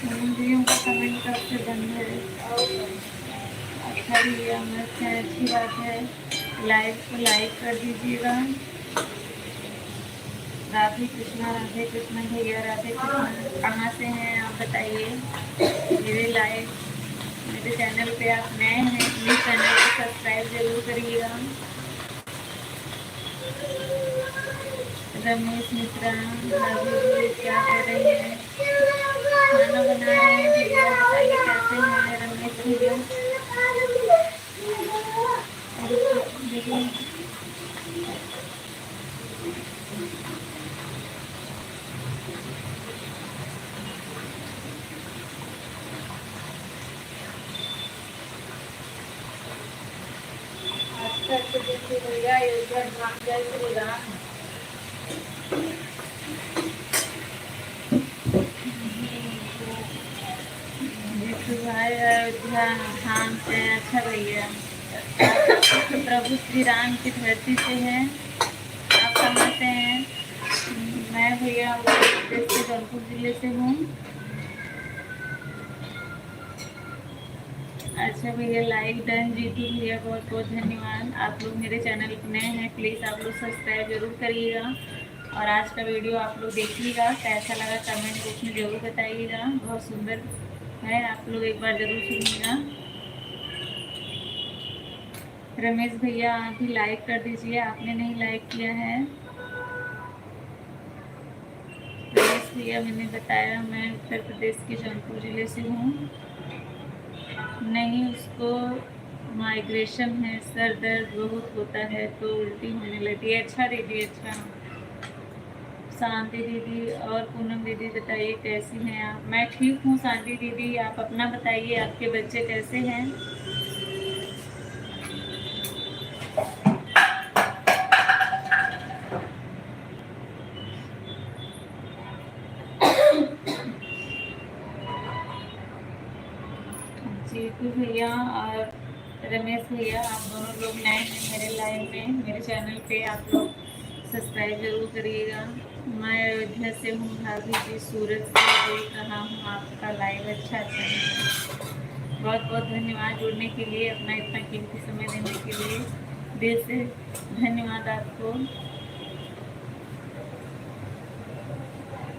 पूनम दीदी, उनका कमेंट कब से बंद है? अच्छा भैया, मस्त है, अच्छी बात है। लाइव को लाइक कर दीजिएगा। राधे कृष्णा भैया, राधे कृष्णा। कहाँ से हैं आप बताइए। मेरे चैनल पे आप नए हैं, प्लीज चैनल को सब्सक्राइब जरूर करिएगा। रमेश मिश्रा, भाभी क्या कर रही हैं? खाना बना रहे हैं भैया, बताइए कैसे हैं रमेश भैया। भैया अयोध्या धाम जय श्री राम। भाई अयोध्या धाम से। अच्छा भैया, प्रभु श्री राम की धरती से हैं। आप कहाँ से हैं? मैं भैया जौनपुर जिले से हूँ। अच्छा भैया, लाइक डन। जीतू भैया, बहुत बहुत धन्यवाद। आप लोग मेरे चैनल पे नए हैं, प्लीज़ आप लोग सब्सक्राइब जरूर करिएगा। और आज का वीडियो आप लोग देखिएगा, कैसा लगा कमेंट बॉक्स में ज़रूर बताइएगा। बहुत सुंदर है, आप लोग एक बार ज़रूर सुनिएगा। रमेश भैया आप भी लाइक कर दीजिए, आपने नहीं लाइक किया है। रमेश भैया मैंने बताया मैं उत्तर प्रदेश के जौनपुर ज़िले से हूँ। नहीं, उसको माइग्रेशन है, सर दर्द बहुत होता है तो उल्टी होने लगती है। अच्छा दीदी, अच्छा। शांति दीदी और पूनम दीदी बताइए कैसी हैं आप? मैं ठीक हूँ शांति दीदी, आप अपना बताइए, आपके बच्चे कैसे हैं? जीतू भैया और रमेश भैया, आप दोनों लोग नए हैं मेरे लाइव में, मेरे चैनल पे आप लोग सब्सक्राइब जरूर करिएगा। मैं अयोध्या से हूँ भाभी जी, सूरत से देख रहा हूँ आपका लाइव। अच्छा अच्छा, बहुत बहुत धन्यवाद जुड़ने के लिए, अपना इतना कीमती समय देने के लिए दिल से धन्यवाद आपको।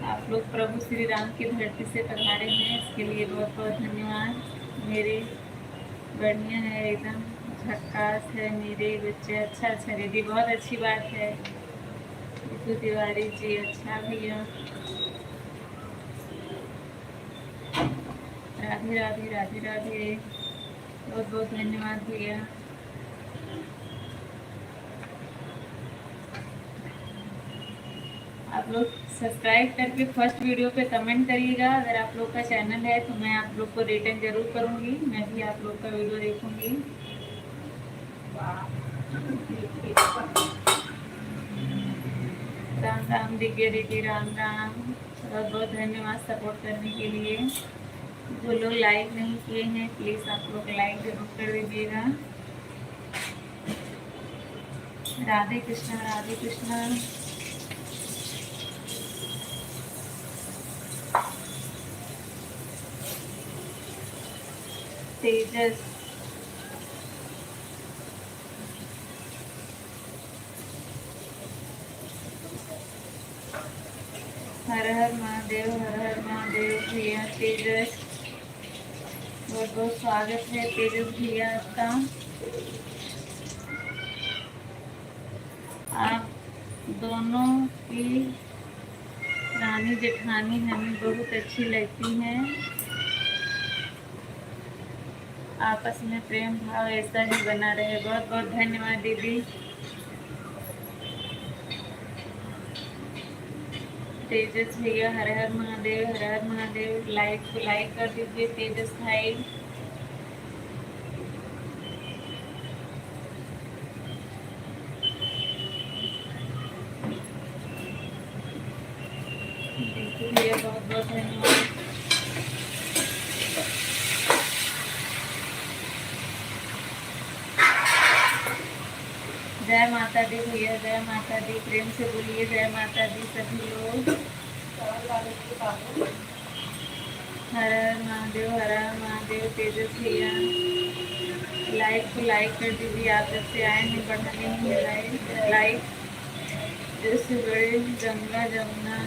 आप लोग प्रभु श्री राम की धरती से पधारे हैं, इसके लिए बहुत बहुत धन्यवाद। मेरे बढ़िया है, एकदम झक्कास है मेरे बच्चे। अच्छा अच्छा दीदी, बहुत अच्छी बात है। ऋतु तिवारी जी, अच्छा भैया, राधे राधे राधे राधे, बहुत बहुत धन्यवाद भैया। आप लोग सब्सक्राइब करके फर्स्ट वीडियो पे कमेंट करिएगा। अगर आप लोग का चैनल है तो मैं आप लोग को रिटर्न जरूर करूँगी, मैं भी आप लोग का वीडियो देखूँगी। राम राम दिव्या दीदी, राम राम, बहुत बहुत धन्यवाद सपोर्ट करने के लिए। जो लोग लाइक नहीं किए हैं प्लीज़ आप लोग लाइक जरूर कर दीजिएगा। राधे कृष्णा, राधे कृष्णा। तेजस, हर हर महादेव, हर हर महादेव भैया। तेजस, बहुत बहुत स्वागत है तेजस भैया आपका। आप दोनों की रानी जेठानी हमें बहुत अच्छी लगती हैं। आपस में प्रेम भाव ऐसा ही बना रहे। बहुत बहुत धन्यवाद दीदी। तेजस भैया, हर हर महादेव, हर हर महादेव। लाइक को लाइक कर दीजिए तेजस भाई। भैया बहुत बहुत धन्यवाद। जय माता दी भैया, जय माता दी। प्रेम से बोलिए जय माता दी सभी लोग। हर हर महादेव, हर हर महादेव। तेजस भैया लाइक को लाइक कर दीजिए, आप जब से आए हैं बढ़ाने हैं लाइक। जैसे बड़े गंगा जमुना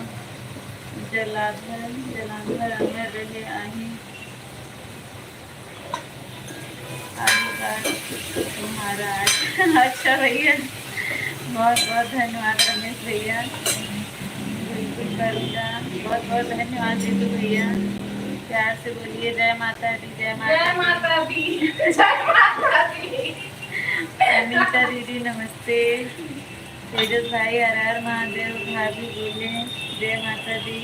जलाधर जलाधर अमर रहे आही तुम्हारा। अच्छा भैया, बहुत बहुत धन्यवाद रमेश भैया, बिल्कुल करूँगा। बहुत बहुत धन्यवाद जीतू भैया। प्यार से बोलिए जय माता दी, जय माता दी, जय माता दी। अनीता दीदी नमस्ते। तेजस भाई हर हर महादेव। भाभी बोले जय माता दी।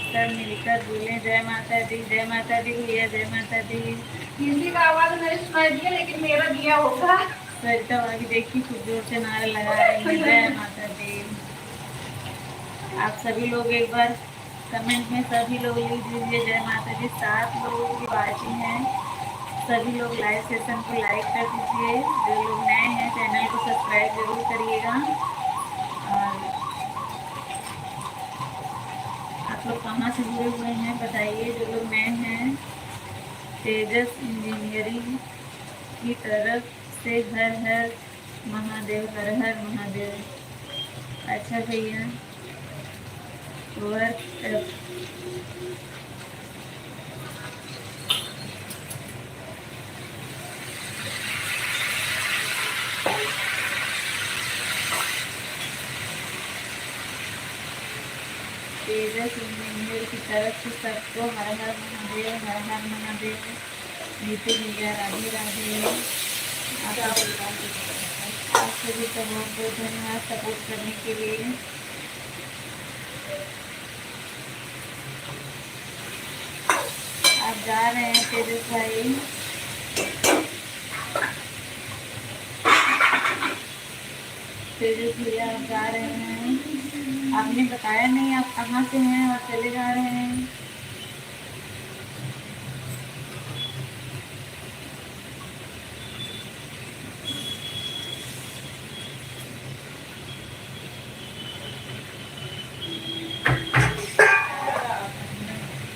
सब मिलकर बोले जय माता दी, जय माता दी भैया, जय माता दी। हिंदी का आवाज मैंने सुनाई दिया लेकिन मेरा दिया होगा। सरिता भाभी देखिए खूब जोर से नारा लगा रही है जय माता दी। आप सभी लोग एक बार कमेंट में सभी लोग लिख दीजिए जय माता दी। 7 लोगों की बाजी है, सभी लोग लाइव सेशन को लाइक कर दीजिए। जो लोग नए हैं चैनल को सब्सक्राइब जरूर करिएगा। और आप लोग कहाँ से जुड़े हुए हैं बताइए, जो लोग नए हैं। तेजस इंजीनियरिंग की तरफ से हर हर महादेव, हर हर महादेव। अच्छा भैया, वर्क। तेजस इंजीनियर की तरफ से सबको हर हर महादेव, हर हर महादेव। नीतू भैया राधे राधे। आप सभी का बहुत बहुत धन्यवाद सपोर्ट करने के लिए। आप जा रहे हैं तेजस भाई, तेजस भैया आप जा रहे हैं, आपने बताया नहीं आप कहाँ से हैं और चले जा रहे हैं।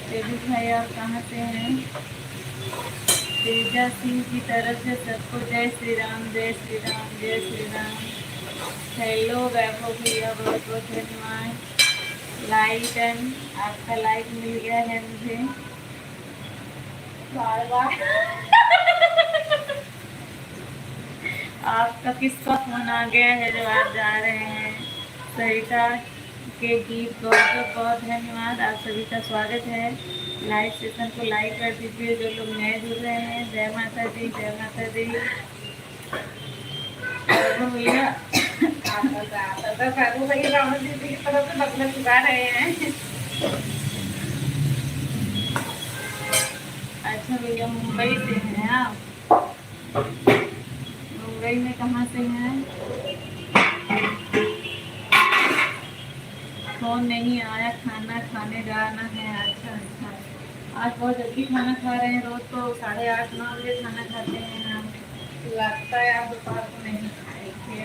तेजस भाई आप कहाँ से हैं। तेजा सिंह की तरफ से सबको जय श्री राम, जय श्री राम, जय श्री राम। हेलो वैभव भैया बहुत बहुत धन्यवाद। लाइक एंड आपका लाइक मिल गया है मुझे बार बार। आपका किसका फोन आ गया है जो आप जा रहे हैं। सरिता के गीत बहुत बहुत धन्यवाद। आप सभी का स्वागत है। लाइव सेशन को लाइक कर दीजिए जो लोग नए जुड़ रहे हैं। जय माता दी, जय माता दी। भैया दीदी की तरफ से बदला चुका रहे हैं। अच्छा भैया मुंबई से हैं आप। मुंबई में कहाँ से हैं। फोन नहीं आया, खाना खाने जाना है। अच्छा अच्छा, आज बहुत जल्दी खाना खा रहे हैं। रोज तो 8:30-9 बजे खाना खाते हैं हम। लगता है आप दोपहर को नहीं खाए थे।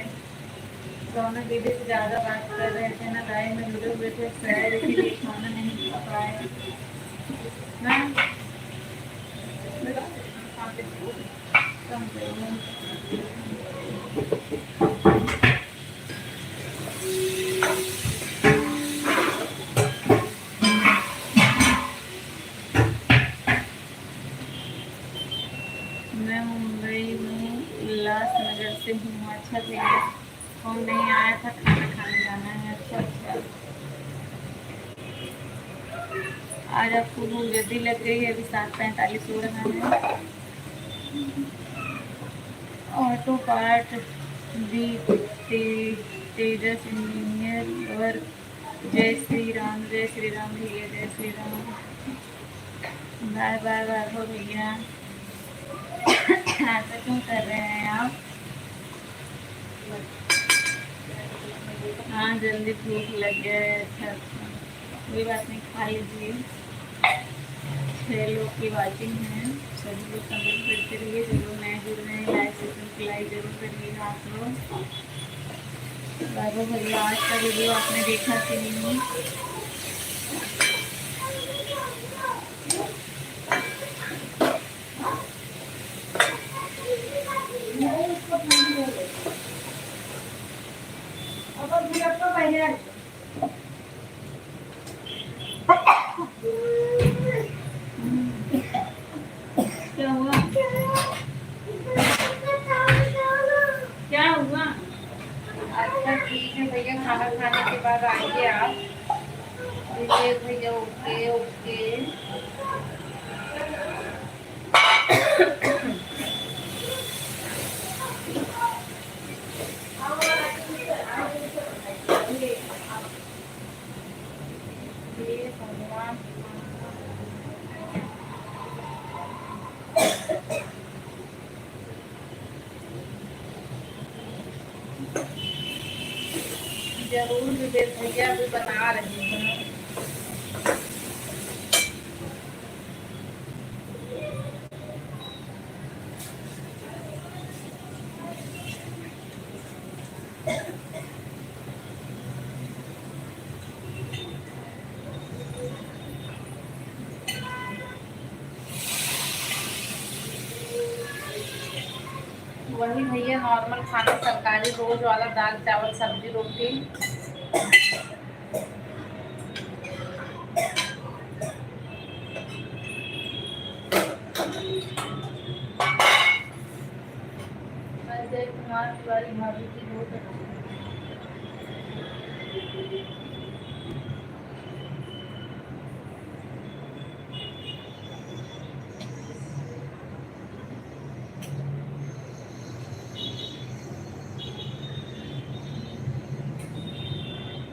रौनक दीदी से ज़्यादा बात कर रहे थे ना, लाइन में जुड़े हुए थे, शायद इसीलिए खाना नहीं खा पाए ना। कम मैं मुंबई में उल्लासनगर से हूँ। अच्छा भैया फोन नहीं आया था, खाना खाने जाना है। अच्छा अच्छा, आज आपको भूख जल्दी लग गई है। अभी 7:45 हो रहा है। Auto part the Tejas engineer work. जय श्री राम, जय श्री राम भैया, जय Shri Ram. Bye bye bye भैया। ऐसा क्यों कर रहे हैं आप। हाँ जल्दी भूख लग गया है। अच्छा अच्छा, कोई बात नहीं, खा लीजिए। 6 लोग की वाचिंग है। सभी लोग कमेंट करते रहिए। जो लोग नए जुड़ रहे हैं लाइव सेशन को लाइक जरूर करिएगा आप लोग। बाबू भैया आज का वीडियो आपने देखा कि नहीं। क्या हुआ, क्या हुआ। अच्छा ठीक है भैया, खाना खाने के बाद आइए आप। भैया ओके ओके। जरूर विवेक भैया अभी बना रही हूँ। वही भैया नॉर्मल खाना, सरकारी रोज वाला, दाल चावल सब्जी रोटी। तिवारी भाभी की बहुत अच्छी।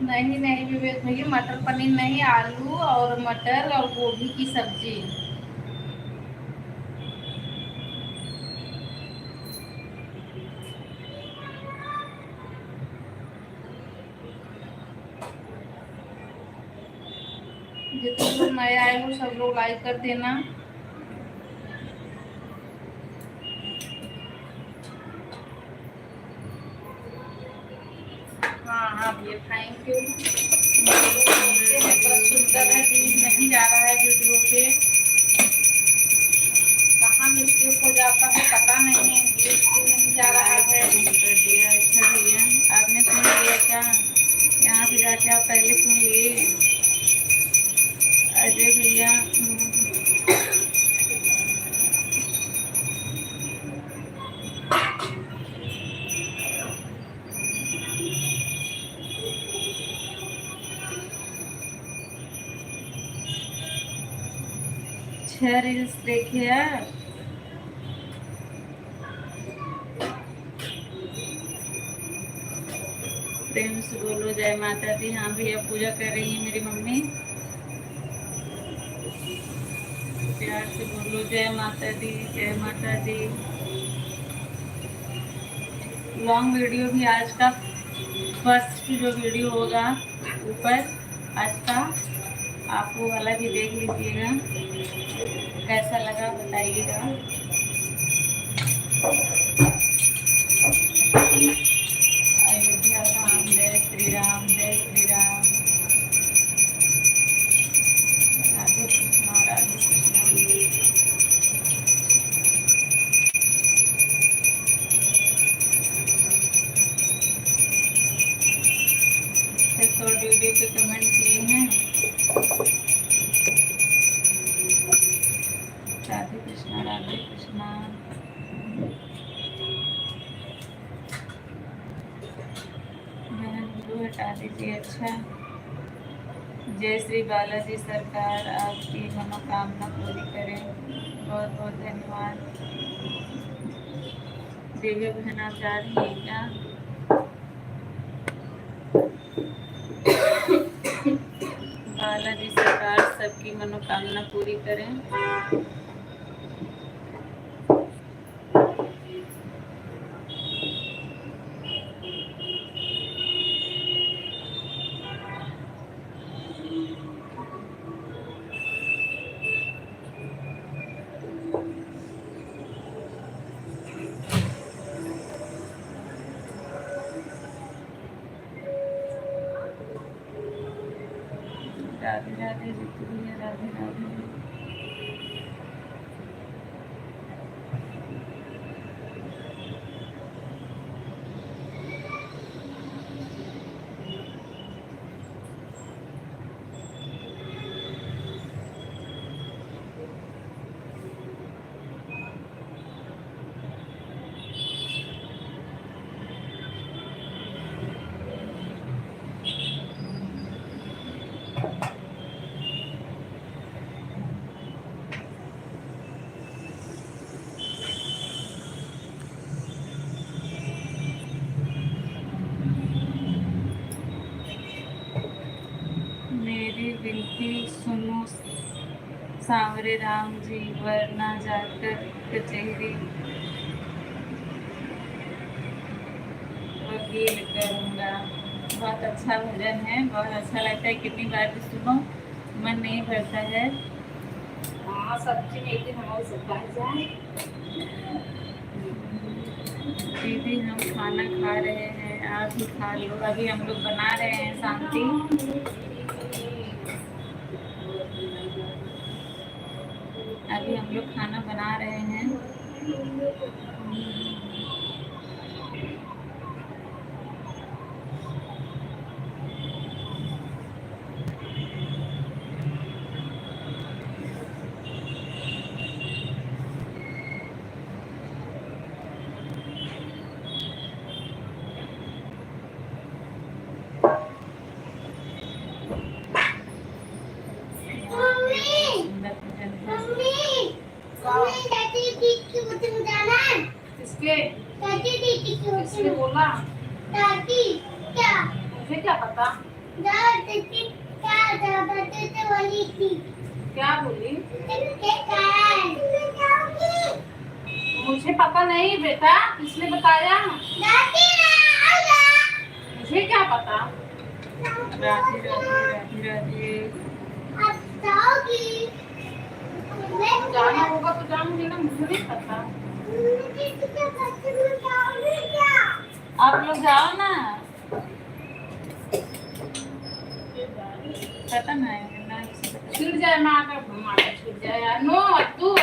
नहीं नहीं विवेक भैया, मटर पनीर नहीं, आलू और मटर और गोभी की सब्जी। जितने लोग नए आए हो सब लोग लाइक कर देना। हाँ हाँ भैया, थैंक यू। बस सुंदर है, व्यूज नहीं जा रहा है वीडियो पे, कहाँ मिस्टेक हो जाता है पता नहीं, व्यूज क्यों नहीं जा रहा है। कर दिया। अच्छा भैया, आपने सुन लिया क्या? यहाँ से जाके आप पहले सुन लिए। अजय भैया छह रील्स देखिए आप। प्रेम से बोलो जय माता दी। हाँ भैया, पूजा कर रही है मेरी मम्मी। प्यार से बोलो जय माता दी, जय माता दी। लॉन्ग वीडियो भी आज का फर्स्ट जो वीडियो होगा ऊपर आज का, आप वो वाला भी देख लीजिएगा, कैसा लगा बताइएगा। अयोध्या धाम, जय श्री राम, जय श्री राम। राधे कृष्णा, राधे कृष्णा। शॉर्ट वीडियो पे कमेंट किए हैं। राधे कृष्णा, राधे कृष्णा। वीडियो हटा दीजिए। अच्छा, जय श्री बालाजी सरकार आपकी मनोकामना पूरी करें। बहुत बहुत धन्यवाद। दिव्या बहन, आप जा रही हैं क्या? बालाजी सरकार सबकी मनोकामना पूरी करें। राधे राधे जीतू भैया, राधे राधे। मेरी विनती सुनो सांवरे राम जी, वरना जाकर कचहरी वकील करूँगा। बहुत अच्छा भजन है, बहुत अच्छा लगता है, कितनी बार भी सुनो मन नहीं भरता है। हाँ, सब्जी में एक दिन हमारे सब जाए। दीदी हम खाना खा रहे हैं, आप भी खा लो। अभी हम लोग बना रहे हैं शांति। अभी हम लोग खाना बना रहे हैं। दूंगा। दादी क्या मुझे क्या पता। दादी क्या बोली थी? क्या बोली? जाऊंगी। मुझे पता नहीं बेटा, किसने बताया? दादी मुझे क्या पता। राधे राधे राधे राधे। अब जाओगी? जाना होगा तो जाऊंगी ना, मुझे नहीं पता। आप लोग जाओ ना, पता नहीं ना किसी को। छिड़ जाए माँ छिड़ जाए यार। नो तू आ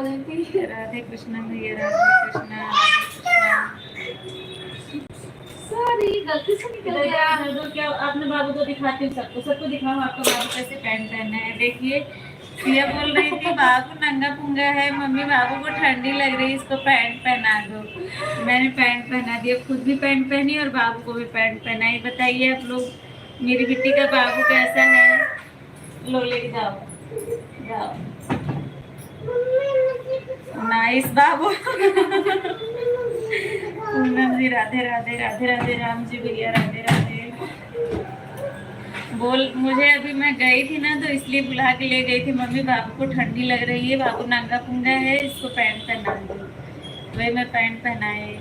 जाती है। राधे कृष्णा भैया, राधे कृष्णा, राधे कृष्णा। सॉरी, गलती से निकल इधर गया। इधर दो, क्या अपने बाबू को दिखाती हूँ, सबको दिखाओ आपका बाबू कैसे पैंट पहना है। देखिए सिया बोल रही थी बाबू नंगा पुंगा है, मम्मी बाबू को ठंडी लग रही है, इसको पैंट पहना दो। मैंने पैंट पहना दिया, खुद भी पैंट पहनी और बाबू को भी पैंट पहनाई। बताइए आप लोग मेरी बिट्टी का बाबू कैसा है? लो लेके जाओ, जाओ। नाइस बाबू। पूनम जी राधे राधे राधे राधे। राम जी भैया राधे राधे। बोल मुझे अभी मैं गई थी ना तो इसलिए बुला के ले गई थी, मम्मी बाबू को ठंडी लग रही है, बाबू नंगा पुंगा है, इसको पैंट पहना दो। वही मैं पैंट पहनाई।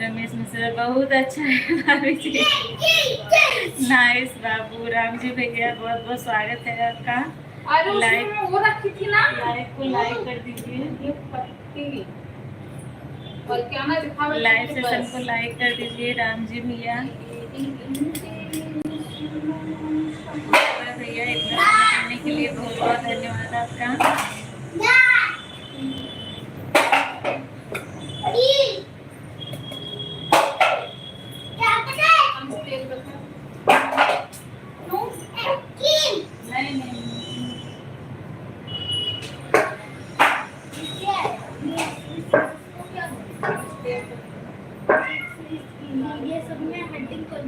रमेश मिश्रा बहुत अच्छा है भाभी जी। नाइस बाबू। राम जी भैया बहुत बहुत स्वागत है आपका। अरे उसमें मैं वो रखी थी ना, लाइक को लाइक कर दीजिए, ये पत्ती और क्या ना दिखा। लाइव सेशन को लाइक कर दीजिए। राम जी भैया, भैया इतना समय देने के लिए बहुत बहुत धन्यवाद आपका। नहीं नहीं ये सब में हेडिंग कर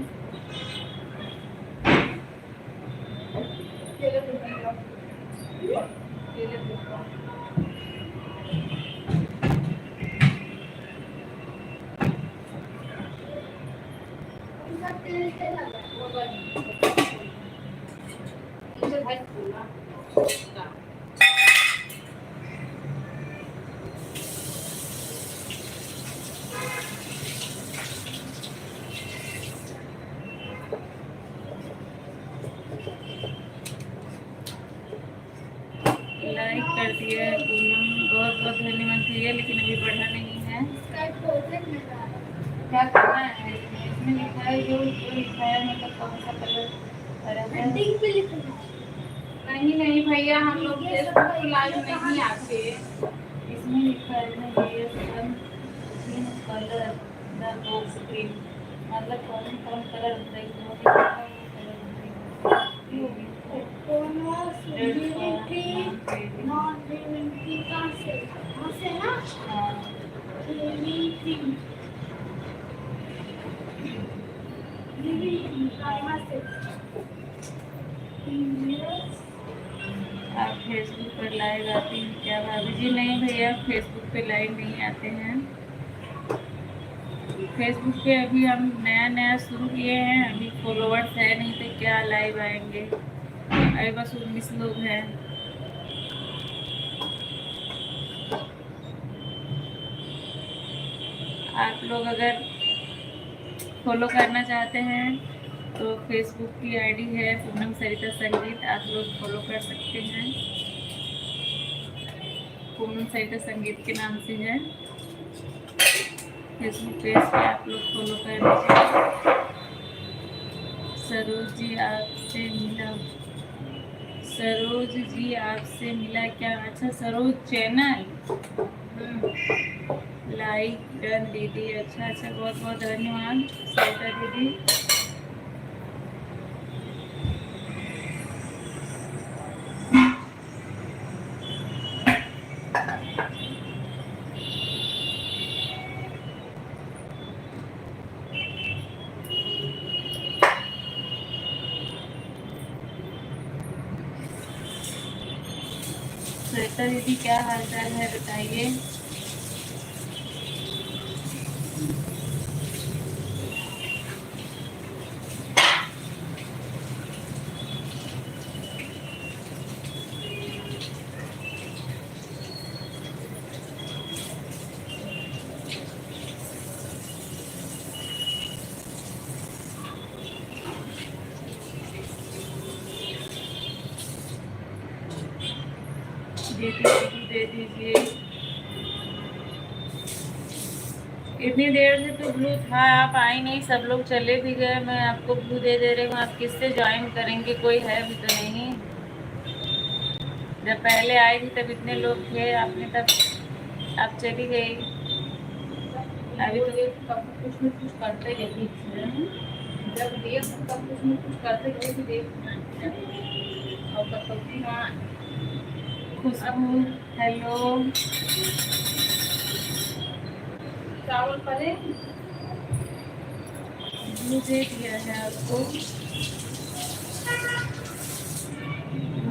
लाइक कर दिया है पूनम, बहुत बहुत धन्यवाद भैया, लेकिन अभी बढ़ा नहीं है। क्या करना है इसमें लिखा है, जो लिखा है मतलब कौन सा कलर नहीं नहीं भैया, हम लोग फेसबुक पे लाइव नहीं आते। इसमें लिखा है ना ये कलर द बॉक्स ग्रीन, मतलब कौन कौन कलर होता है इसमें आप फेसबुक पर लाइव आती हैं क्या भाभी जी? नहीं भैया, फेसबुक पे लाइव नहीं आते हैं। फेसबुक पे अभी हम नया नया शुरू किए हैं, अभी फॉलोवर्स है नहीं तो क्या लाइव आएंगे। अभी बस 19 लोग हैं। आप लोग अगर फॉलो करना चाहते हैं तो फेसबुक की आईडी है पूनम सरिता संगीत, आप लोग फॉलो कर सकते हैं। पूनम सरिता संगीत के नाम से है फेसबुक पेज पे, आप लोग फॉलो कर लीजिए। सरोज जी आपसे मिला, सरोज जी आपसे मिला क्या? अच्छा सरोज चैनल, लाइक डन दीदी। अच्छा अच्छा, बहुत बहुत धन्यवाद सरिता दीदी। सरिता दीदी क्या हाल चाल है बताइए। दे दीजिए। इतनी देर से तो ब्लू था, आप आई नहीं, सब लोग चले भी गए, मैं आपको ब्लू दे रही हूँ। आप किससे ज्वाइन करेंगे? कोई है भी तो नहीं। जब पहले आई थी तब इतने लोग थे, आपने तब आप चली गई। अभी तो कुछ न कुछ करते रही, जब दिए तब कुछ न कुछ करते रहे देख। और कटौती हाँ खुशबू हेलो, चावल परे ब्लू दे दिया है आपको।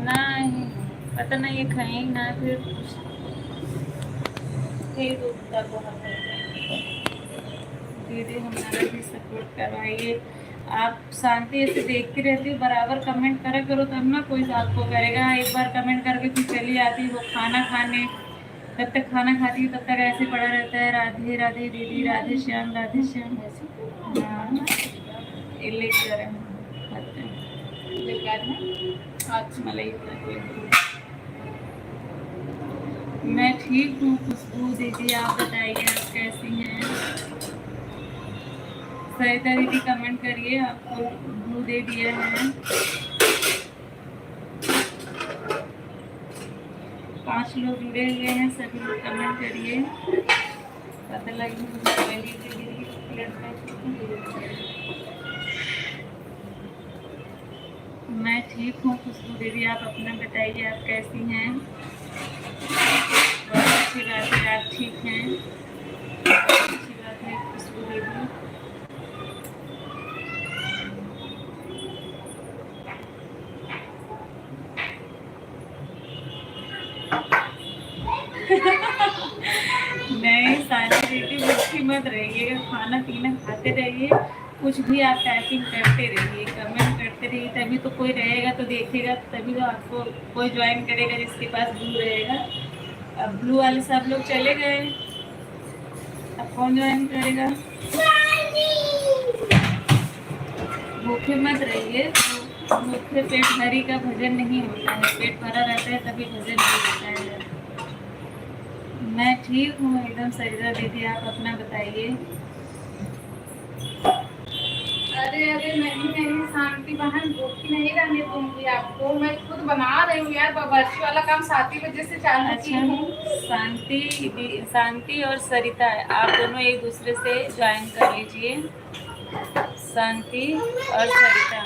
नहीं पता नहीं, ये खाई ना फिर दीदी हमारा भी सपोर्ट करवाइए। आप शांति ऐसे देखती रहती हो, बराबर कमेंट करा करो तब ना कोई आपको करेगा। एक बार कमेंट करके फिर चली आती वो खाना खाने, तब तक खाना खाती है तब तक ऐसे पड़ा रहता है। राधे राधे दीदी, राधे श्याम, राधे श्याम। हाँ ये लेके जा रहे हैं, आज मलाई। मैं ठीक हूँ खुशबू दीदी, आप बताइए आप कैसी हैं? सरिता दीदी कमेंट करिए, आपको ब्लू दे दिया है। 5 लोग जुड़े हुए हैं, सभी लोग कमेंट करिए। पता लगे मैं ठीक हूँ खुशबू दीदी, आप अपना बताइए आप कैसी हैं? बहुत अच्छी बात है, आप ठीक हैं, अच्छी बात है खुशबू दीदी। नहीं सारी दीदी भूखी मत रहिएगा, खाना पीना खाते रहिए, कुछ भी आप टाइपिंग करते रहिए, कमेंट करते रहिए, तभी तो कोई रहेगा तो देखेगा, तभी तो आपको कोई ज्वाइन करेगा जिसके पास ब्लू रहेगा। अब ब्लू वाले सब लोग चले गए, अब कौन ज्वाइन करेगा? भूखे मत रहिए, भूखे पेट भरी का भजन नहीं होता है, पेट भरा रहता है तभी भजन नहीं होता है। मैं ठीक हूँ एकदम सरिता दीदी, आप अपना बताइए। अरे नहीं शांति बहन, भूखी नहीं रहने दूंगी आपको, मैं खुद बना रही हूँ यार, बावर्ची वाला काम 7 बजे से चालू की हूँ। शांति और सरिता आप दोनों एक दूसरे से ज्वाइन कर लीजिए। शांति और सरिता,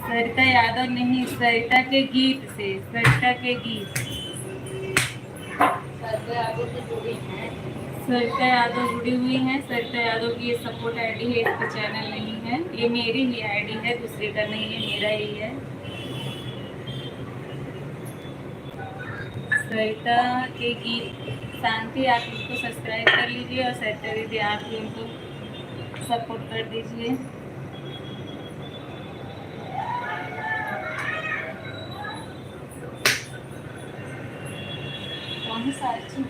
सरिता यादव नहीं, सरिता के गीत से, सरिता के गीत। सरिता यादव जुड़ी हुई हैं, सरिता यादव की ये सपोर्ट आईडी है, इसका चैनल नहीं है, ये मेरी ही आईडी है, दूसरे का नहीं है, मेरा ही है। सरिता के गीत। शांति आप उनको सब्सक्राइब कर लीजिए और सरिता दीदी आप भी उनको सपोर्ट कर दीजिए। कौन सा अच्छी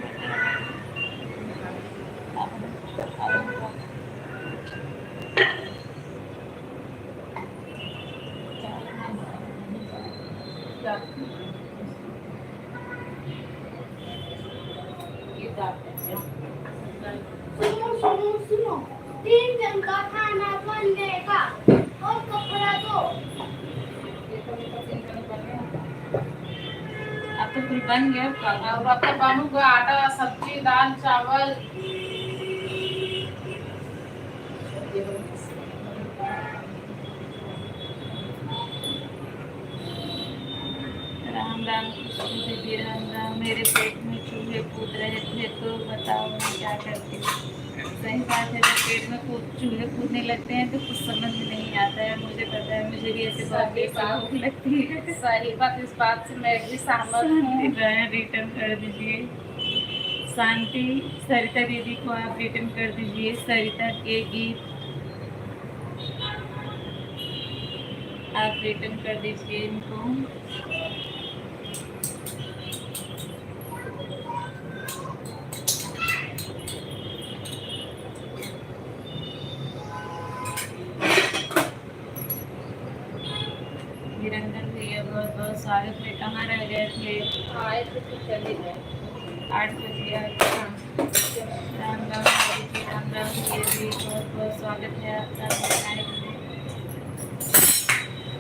सुनो 3 दिन का खाना बनेगा और कपड़ा दो। अब तो फिर बन गया, और आपका बानू को आटा, सब्जी, दाल, चावल। राम राम दीदी, राम राम। मेरे पेट में चूहे कूद रहे थे तो बताओ मैं क्या करती। सही बात है, जब पेट में चूहे कूदने लगते हैं तो कुछ समझ में नहीं आता है, मुझे पता है, मुझे भी ऐसे बहुत भूख लगती है। सही बात, इस बात से मैं भी सहमत हूँ। रिटर्न कर दीजिए। शांति सरिता दीदी को आप रिटर्न कर दीजिए। सरिता के गीत आप रिटर्न कर दीजिए इनको। निरंजन भैया बहुत बहुत स्वागत है। कहाँ रह गए थे? आए थे तो चले गए। 8 बजे आए थे। राम राम जी, राम राम भैया जी, बहुत बहुत स्वागत है आपका लाइव में।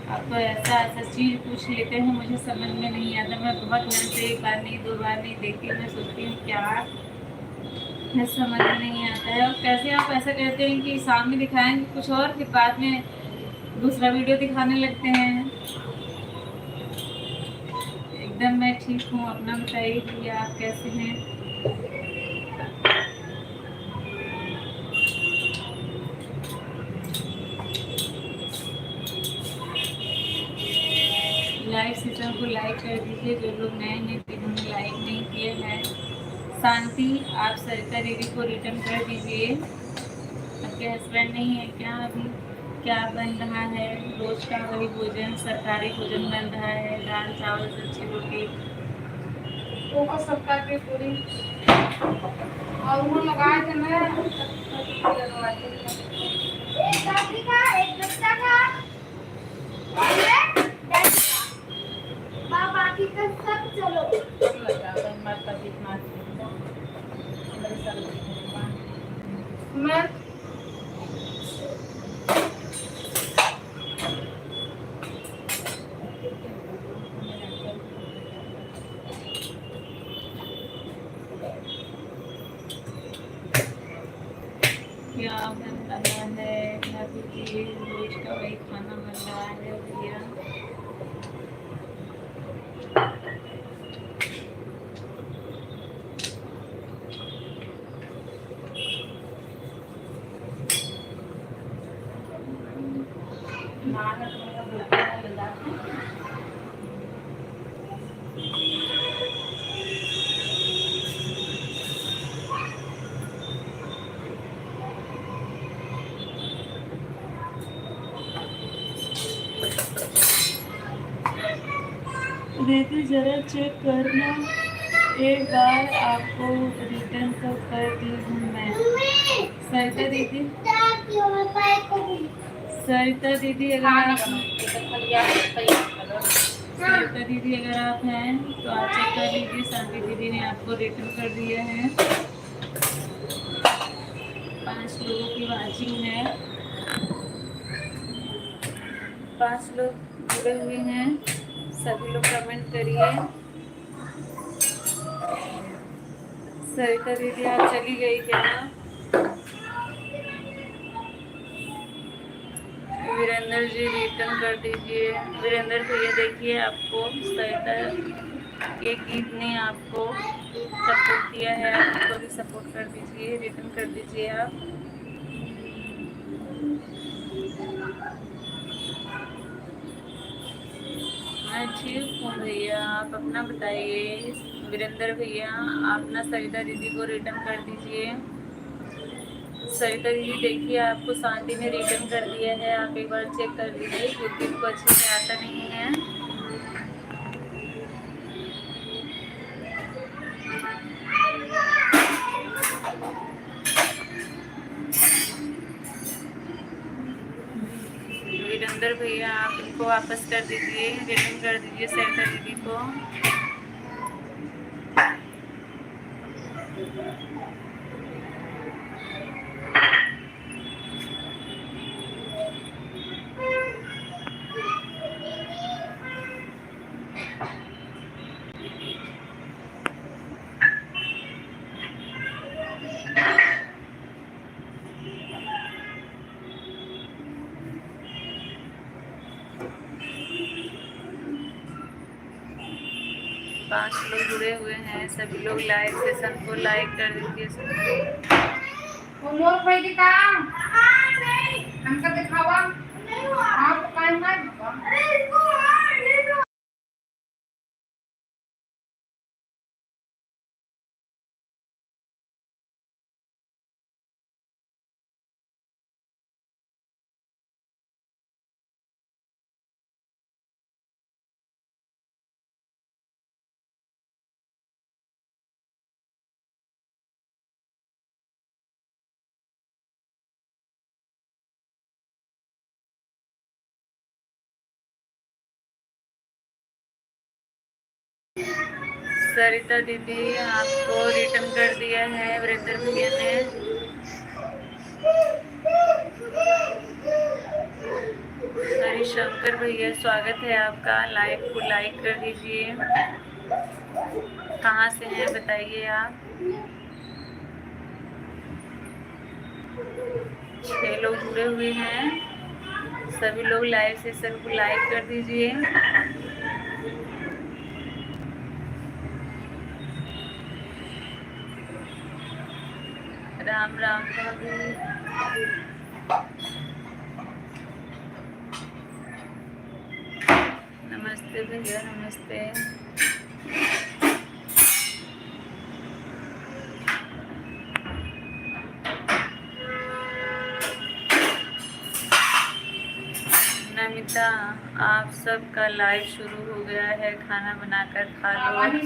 आपको ऐसा ऐसा चीज़ पूछ लेते हैं, मुझे समझ में नहीं आता। मैं बहुत दिन से एक बार नहीं, 2 बार नहीं देखती। मैं सोचती हूँ क्या है, समझ में नहीं आता है। और कैसे आप ऐसा कहते हैं कि सामने दिखाएंगे कुछ और, फिर बाद में दूसरा वीडियो दिखाने लगते हैं। एकदम मैं ठीक हूँ, अपना बताइए भैया आप कैसे हैं? लाइव सेशन को लाइक कर दीजिए जो लोग नए हैं, जिन्होंने लाइक नहीं किए हैं। शांति आप सरिता दीदी को रिटर्न कर दीजिए। आपके हस्बैंड नहीं है क्या अभी? क्या बन रहा है? रोज का वही भोजन, सरकारी भोजन बन रहा है, दाल चावल सब्जी रोटी। वो सबका के पूरी और वो लगाए थे मैं एक दादी का, एक बच्चा का और ये डैडी का। बाकी का सब चलो। मैं क्या बन रहा है? अभी भी रोज का वही खाना बन रहा है भैया। दीदी जरा चेक करना, एक बार आपको रिटर्न तो कर दी हूँ मैं। सरिता दीदी, सरिता दीदी अगर आप सरिता दीदी अगर आप हैं तो आप चेक कर लीजिए। शांति दीदी ने आपको रिटर्न कर दिया है। 5 लोगों की वाचिंग है, 5 लोग जुड़े हुए हैं। सभी लोग कमेंट करिए। सरिता दीदी आप चली गई क्या? वीरेंद्र जी रिटर्न कर दीजिए। वीरेंद्र भैया देखिए, आपको सरिता के गीत ने आपको सपोर्ट किया है, आप उनको भी सपोर्ट कर दीजिए, रिटर्न कर दीजिए आप। मैं ठीक हूँ भैया, आप अपना बताइए। वीरेंद्र भैया आप ना सरिता दीदी को रिटर्न कर दीजिए। सरिता दीदी देखिए, आपको शांति ने रिटर्न कर दिया है, आप एक बार चेक कर लीजिए क्योंकि इनको अच्छे से आता नहीं है। वीरेंद्र भैया आप इनको वापस कर दीजिए, रिटर्न कर दीजिए सरिता दीदी को। पांच लोग जुड़े हुए हैं, सभी लोग लाइव सेशन को लाइक कर दीजिए। वो मोर भाई के काम हमका दिखावा आप काहे ना सरिता दीदी आपको रिटर्न कर दिया है वीरेंद्र भैया ने। हरिशंकर भैया स्वागत है आपका, लाइव को लाइक कर दीजिए। कहाँ से हैं बताइए आप। 6 लोग जुड़े हुए हैं, सभी लोग लाइव सेशन को लाइक कर दीजिए। राम राम भाभी, नमस्ते भैया, नमस्ते। नमिता आप सबका लाइव शुरू हो गया है, खाना बनाकर खा लो।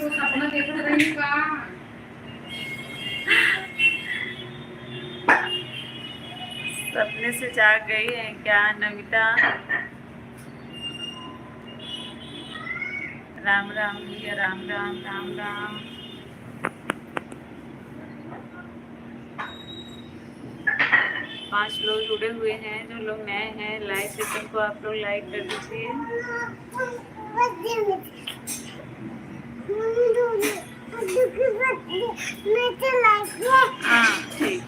सपने से जाग गई है क्या नमिता? राम राम भैया, राम राम राम राम। पांच लोग जुड़े हुए हैं, जो लोग नए हैं लाइव सेशन को आप लोग लाइक कर दीजिए। हाँ ठीक।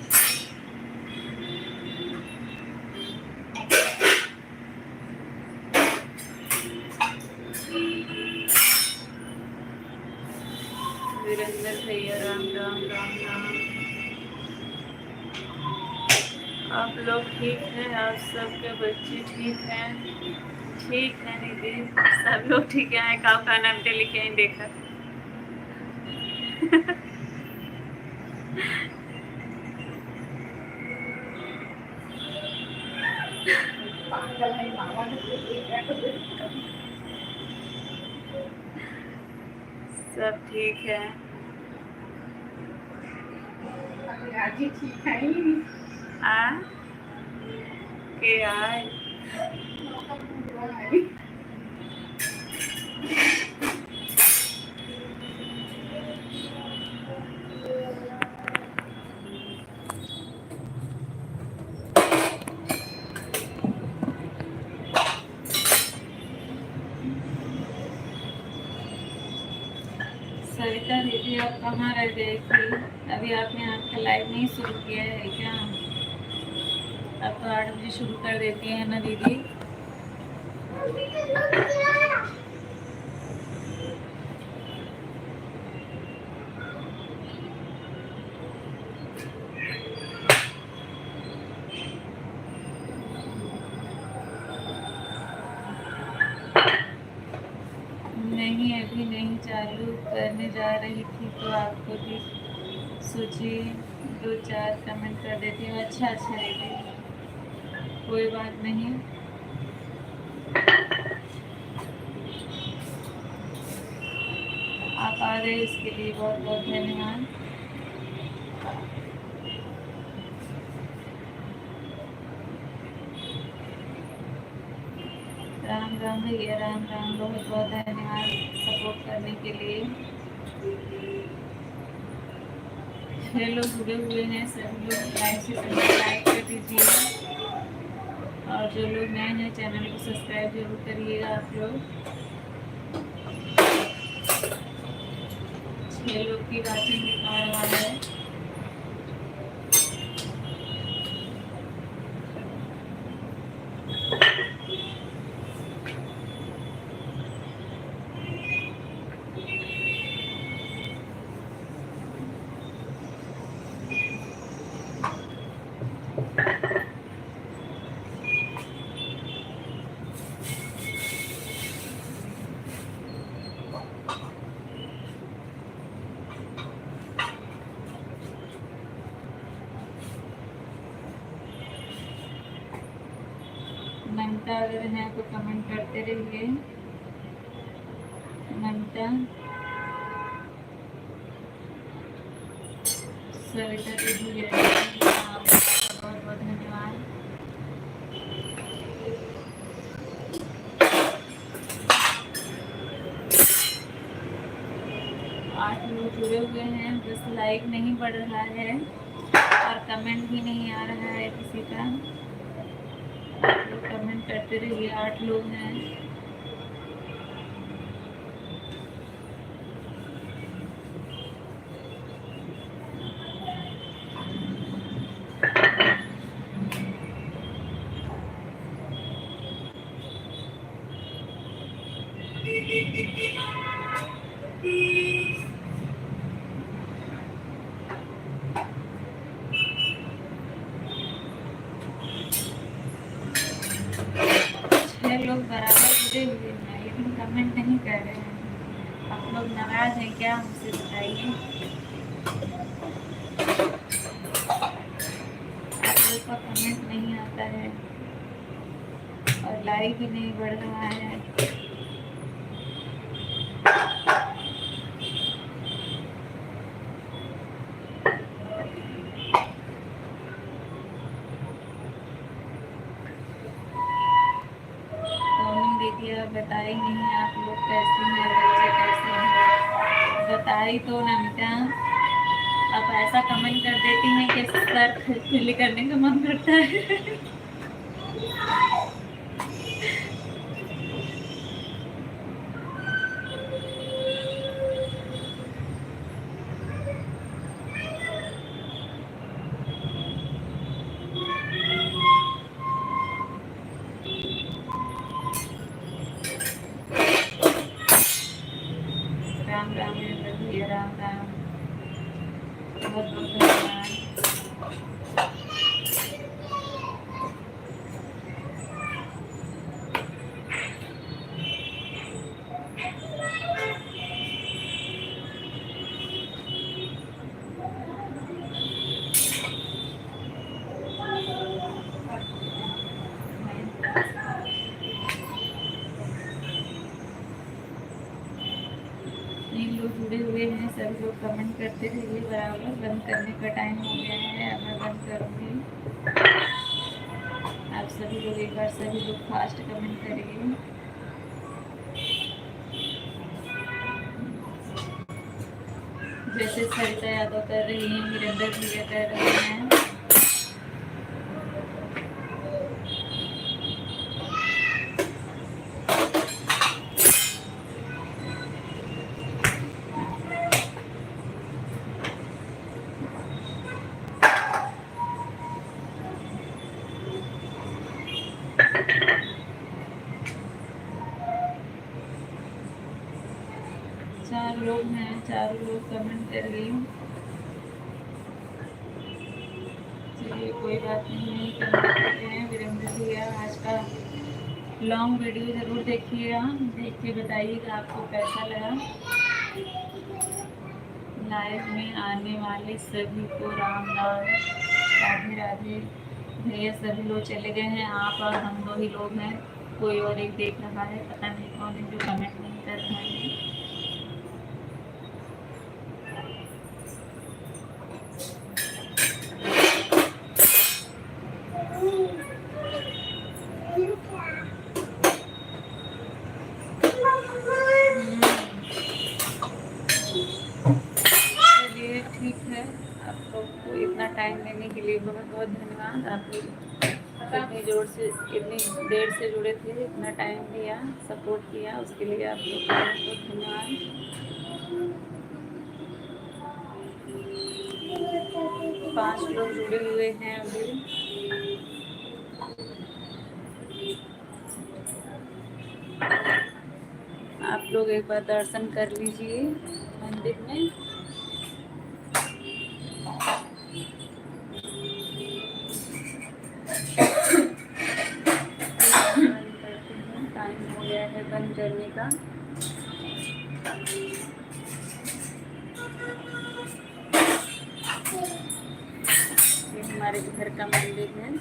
वीरेंद्र भैया राम राम राम राम। आप लोग ठीक हैं? आप सबके बच्चे ठीक हैं? ठीक है दीदी, सब लोग ठीक है। काव का नाम ते लिखे हैं देखा। सब ठीक है। आ के आए सरिता दीदी आप कहाँ रह गए थी? अभी आपने आपका लाइव नहीं शुरू किया है क्या? अब तो 8 बजे शुरू कर देती है ना दीदी। नहीं अभी नहीं चालू करने जा रही थी, तो आपको भी सोचिए 2-4 कमेंट कर देती हूँ। अच्छा अच्छा दीदी, कोई बात नहीं। आप आ रहे इसके लिए बहुत बहुत धन्यवाद। राम राम भैया, राम राम, बहुत बहुत धन्यवाद सपोर्ट करने के लिए। 6 लोग जुड़े हुए हैं, सभी लोग लाइक से लाइक कर दीजिए, और जो लोग नए हैं चैनल को सब्सक्राइब जरूर करिएगा आप लोग। 6 लोग की वाचिंग दिखा रहा है। नमिता अगर हैं तो कमेंट करते रहिए। नमिता, सविता दीदी बहुत बहुत धन्यवाद। बस लाइक नहीं बढ़ रहा है और कमेंट भी नहीं आ रहा है किसी का। आप लोग कमेंट करते रहिए, 8 लोग हैं। लोग बराबर जुड़े हुए हैं लेकिन कमेंट नहीं कर रहे हैं। आप लोग नाराज हैं क्या, हमसे बताइए। आप लोग का कमेंट नहीं आता है और लाइक भी नहीं बढ़ रहा है। दीदी बताई नहीं आप लोग कैसे हैं, बच्चे कैसे हैं, बताई तो नमिता। आप ऐसा कमेंट कर देती हैं कि सर खिल्ली करने का मन करता है। राम राम भैया, राम राम, बहुत बहुत धन्यवाद। लोग जुड़े हुए हैं, सभी लोग कमेंट करते रहिए बराबर। बंद करने का टाइम हो गया है, अब मैं बंद करूँगी। आप सभी लोग एक बार सभी लोग फास्ट कमेंट करिए। जैसे सरिता यादव कर रही हैं, वीरेंद्र भैया कर रहे हैं। चार लोग हैं, चारों लोग कमेंट करिए। चलिए कोई बात नहीं, कमेंट करते हैं। वीरेंद्र भैया आज का लॉन्ग वीडियो ज़रूर देखिएगा, देख के बताइएगा आपको कैसा लगा। लाइव में आने वाले सभी को राम राम, राधे राधे। भैया सभी लोग चले गए हैं, आप और हम दो ही लोग हैं। कोई और एक देख रहा है, पता नहीं कौन है जो कमेंट नहीं कर रहा है। चलिए ठीक है, आप लोग को इतना टाइम देने के लिए बहुत बहुत धन्यवाद। आप लोग इतनी देर से जुड़े थे, इतना टाइम दिया, सपोर्ट किया, उसके लिए आप लोग का बहुत बहुत धन्यवाद। 5 लोग जुड़े हुए हैं अभी। आप लोग एक बार दर्शन कर लीजिए मंदिर में। टाइम हो गया है बंद करने का। ये हमारे घर का मंदिर है।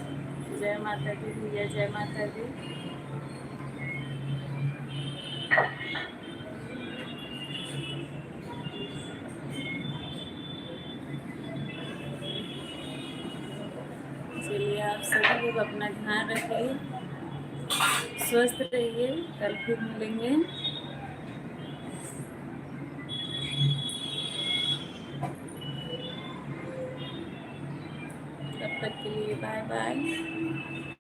जय माता दी भैया, जय माता दी। चलिए आप सभी लोग अपना ध्यान रखिए, स्वस्थ रहिए, कल फिर मिलेंगे। तक के लिए बाय बाय।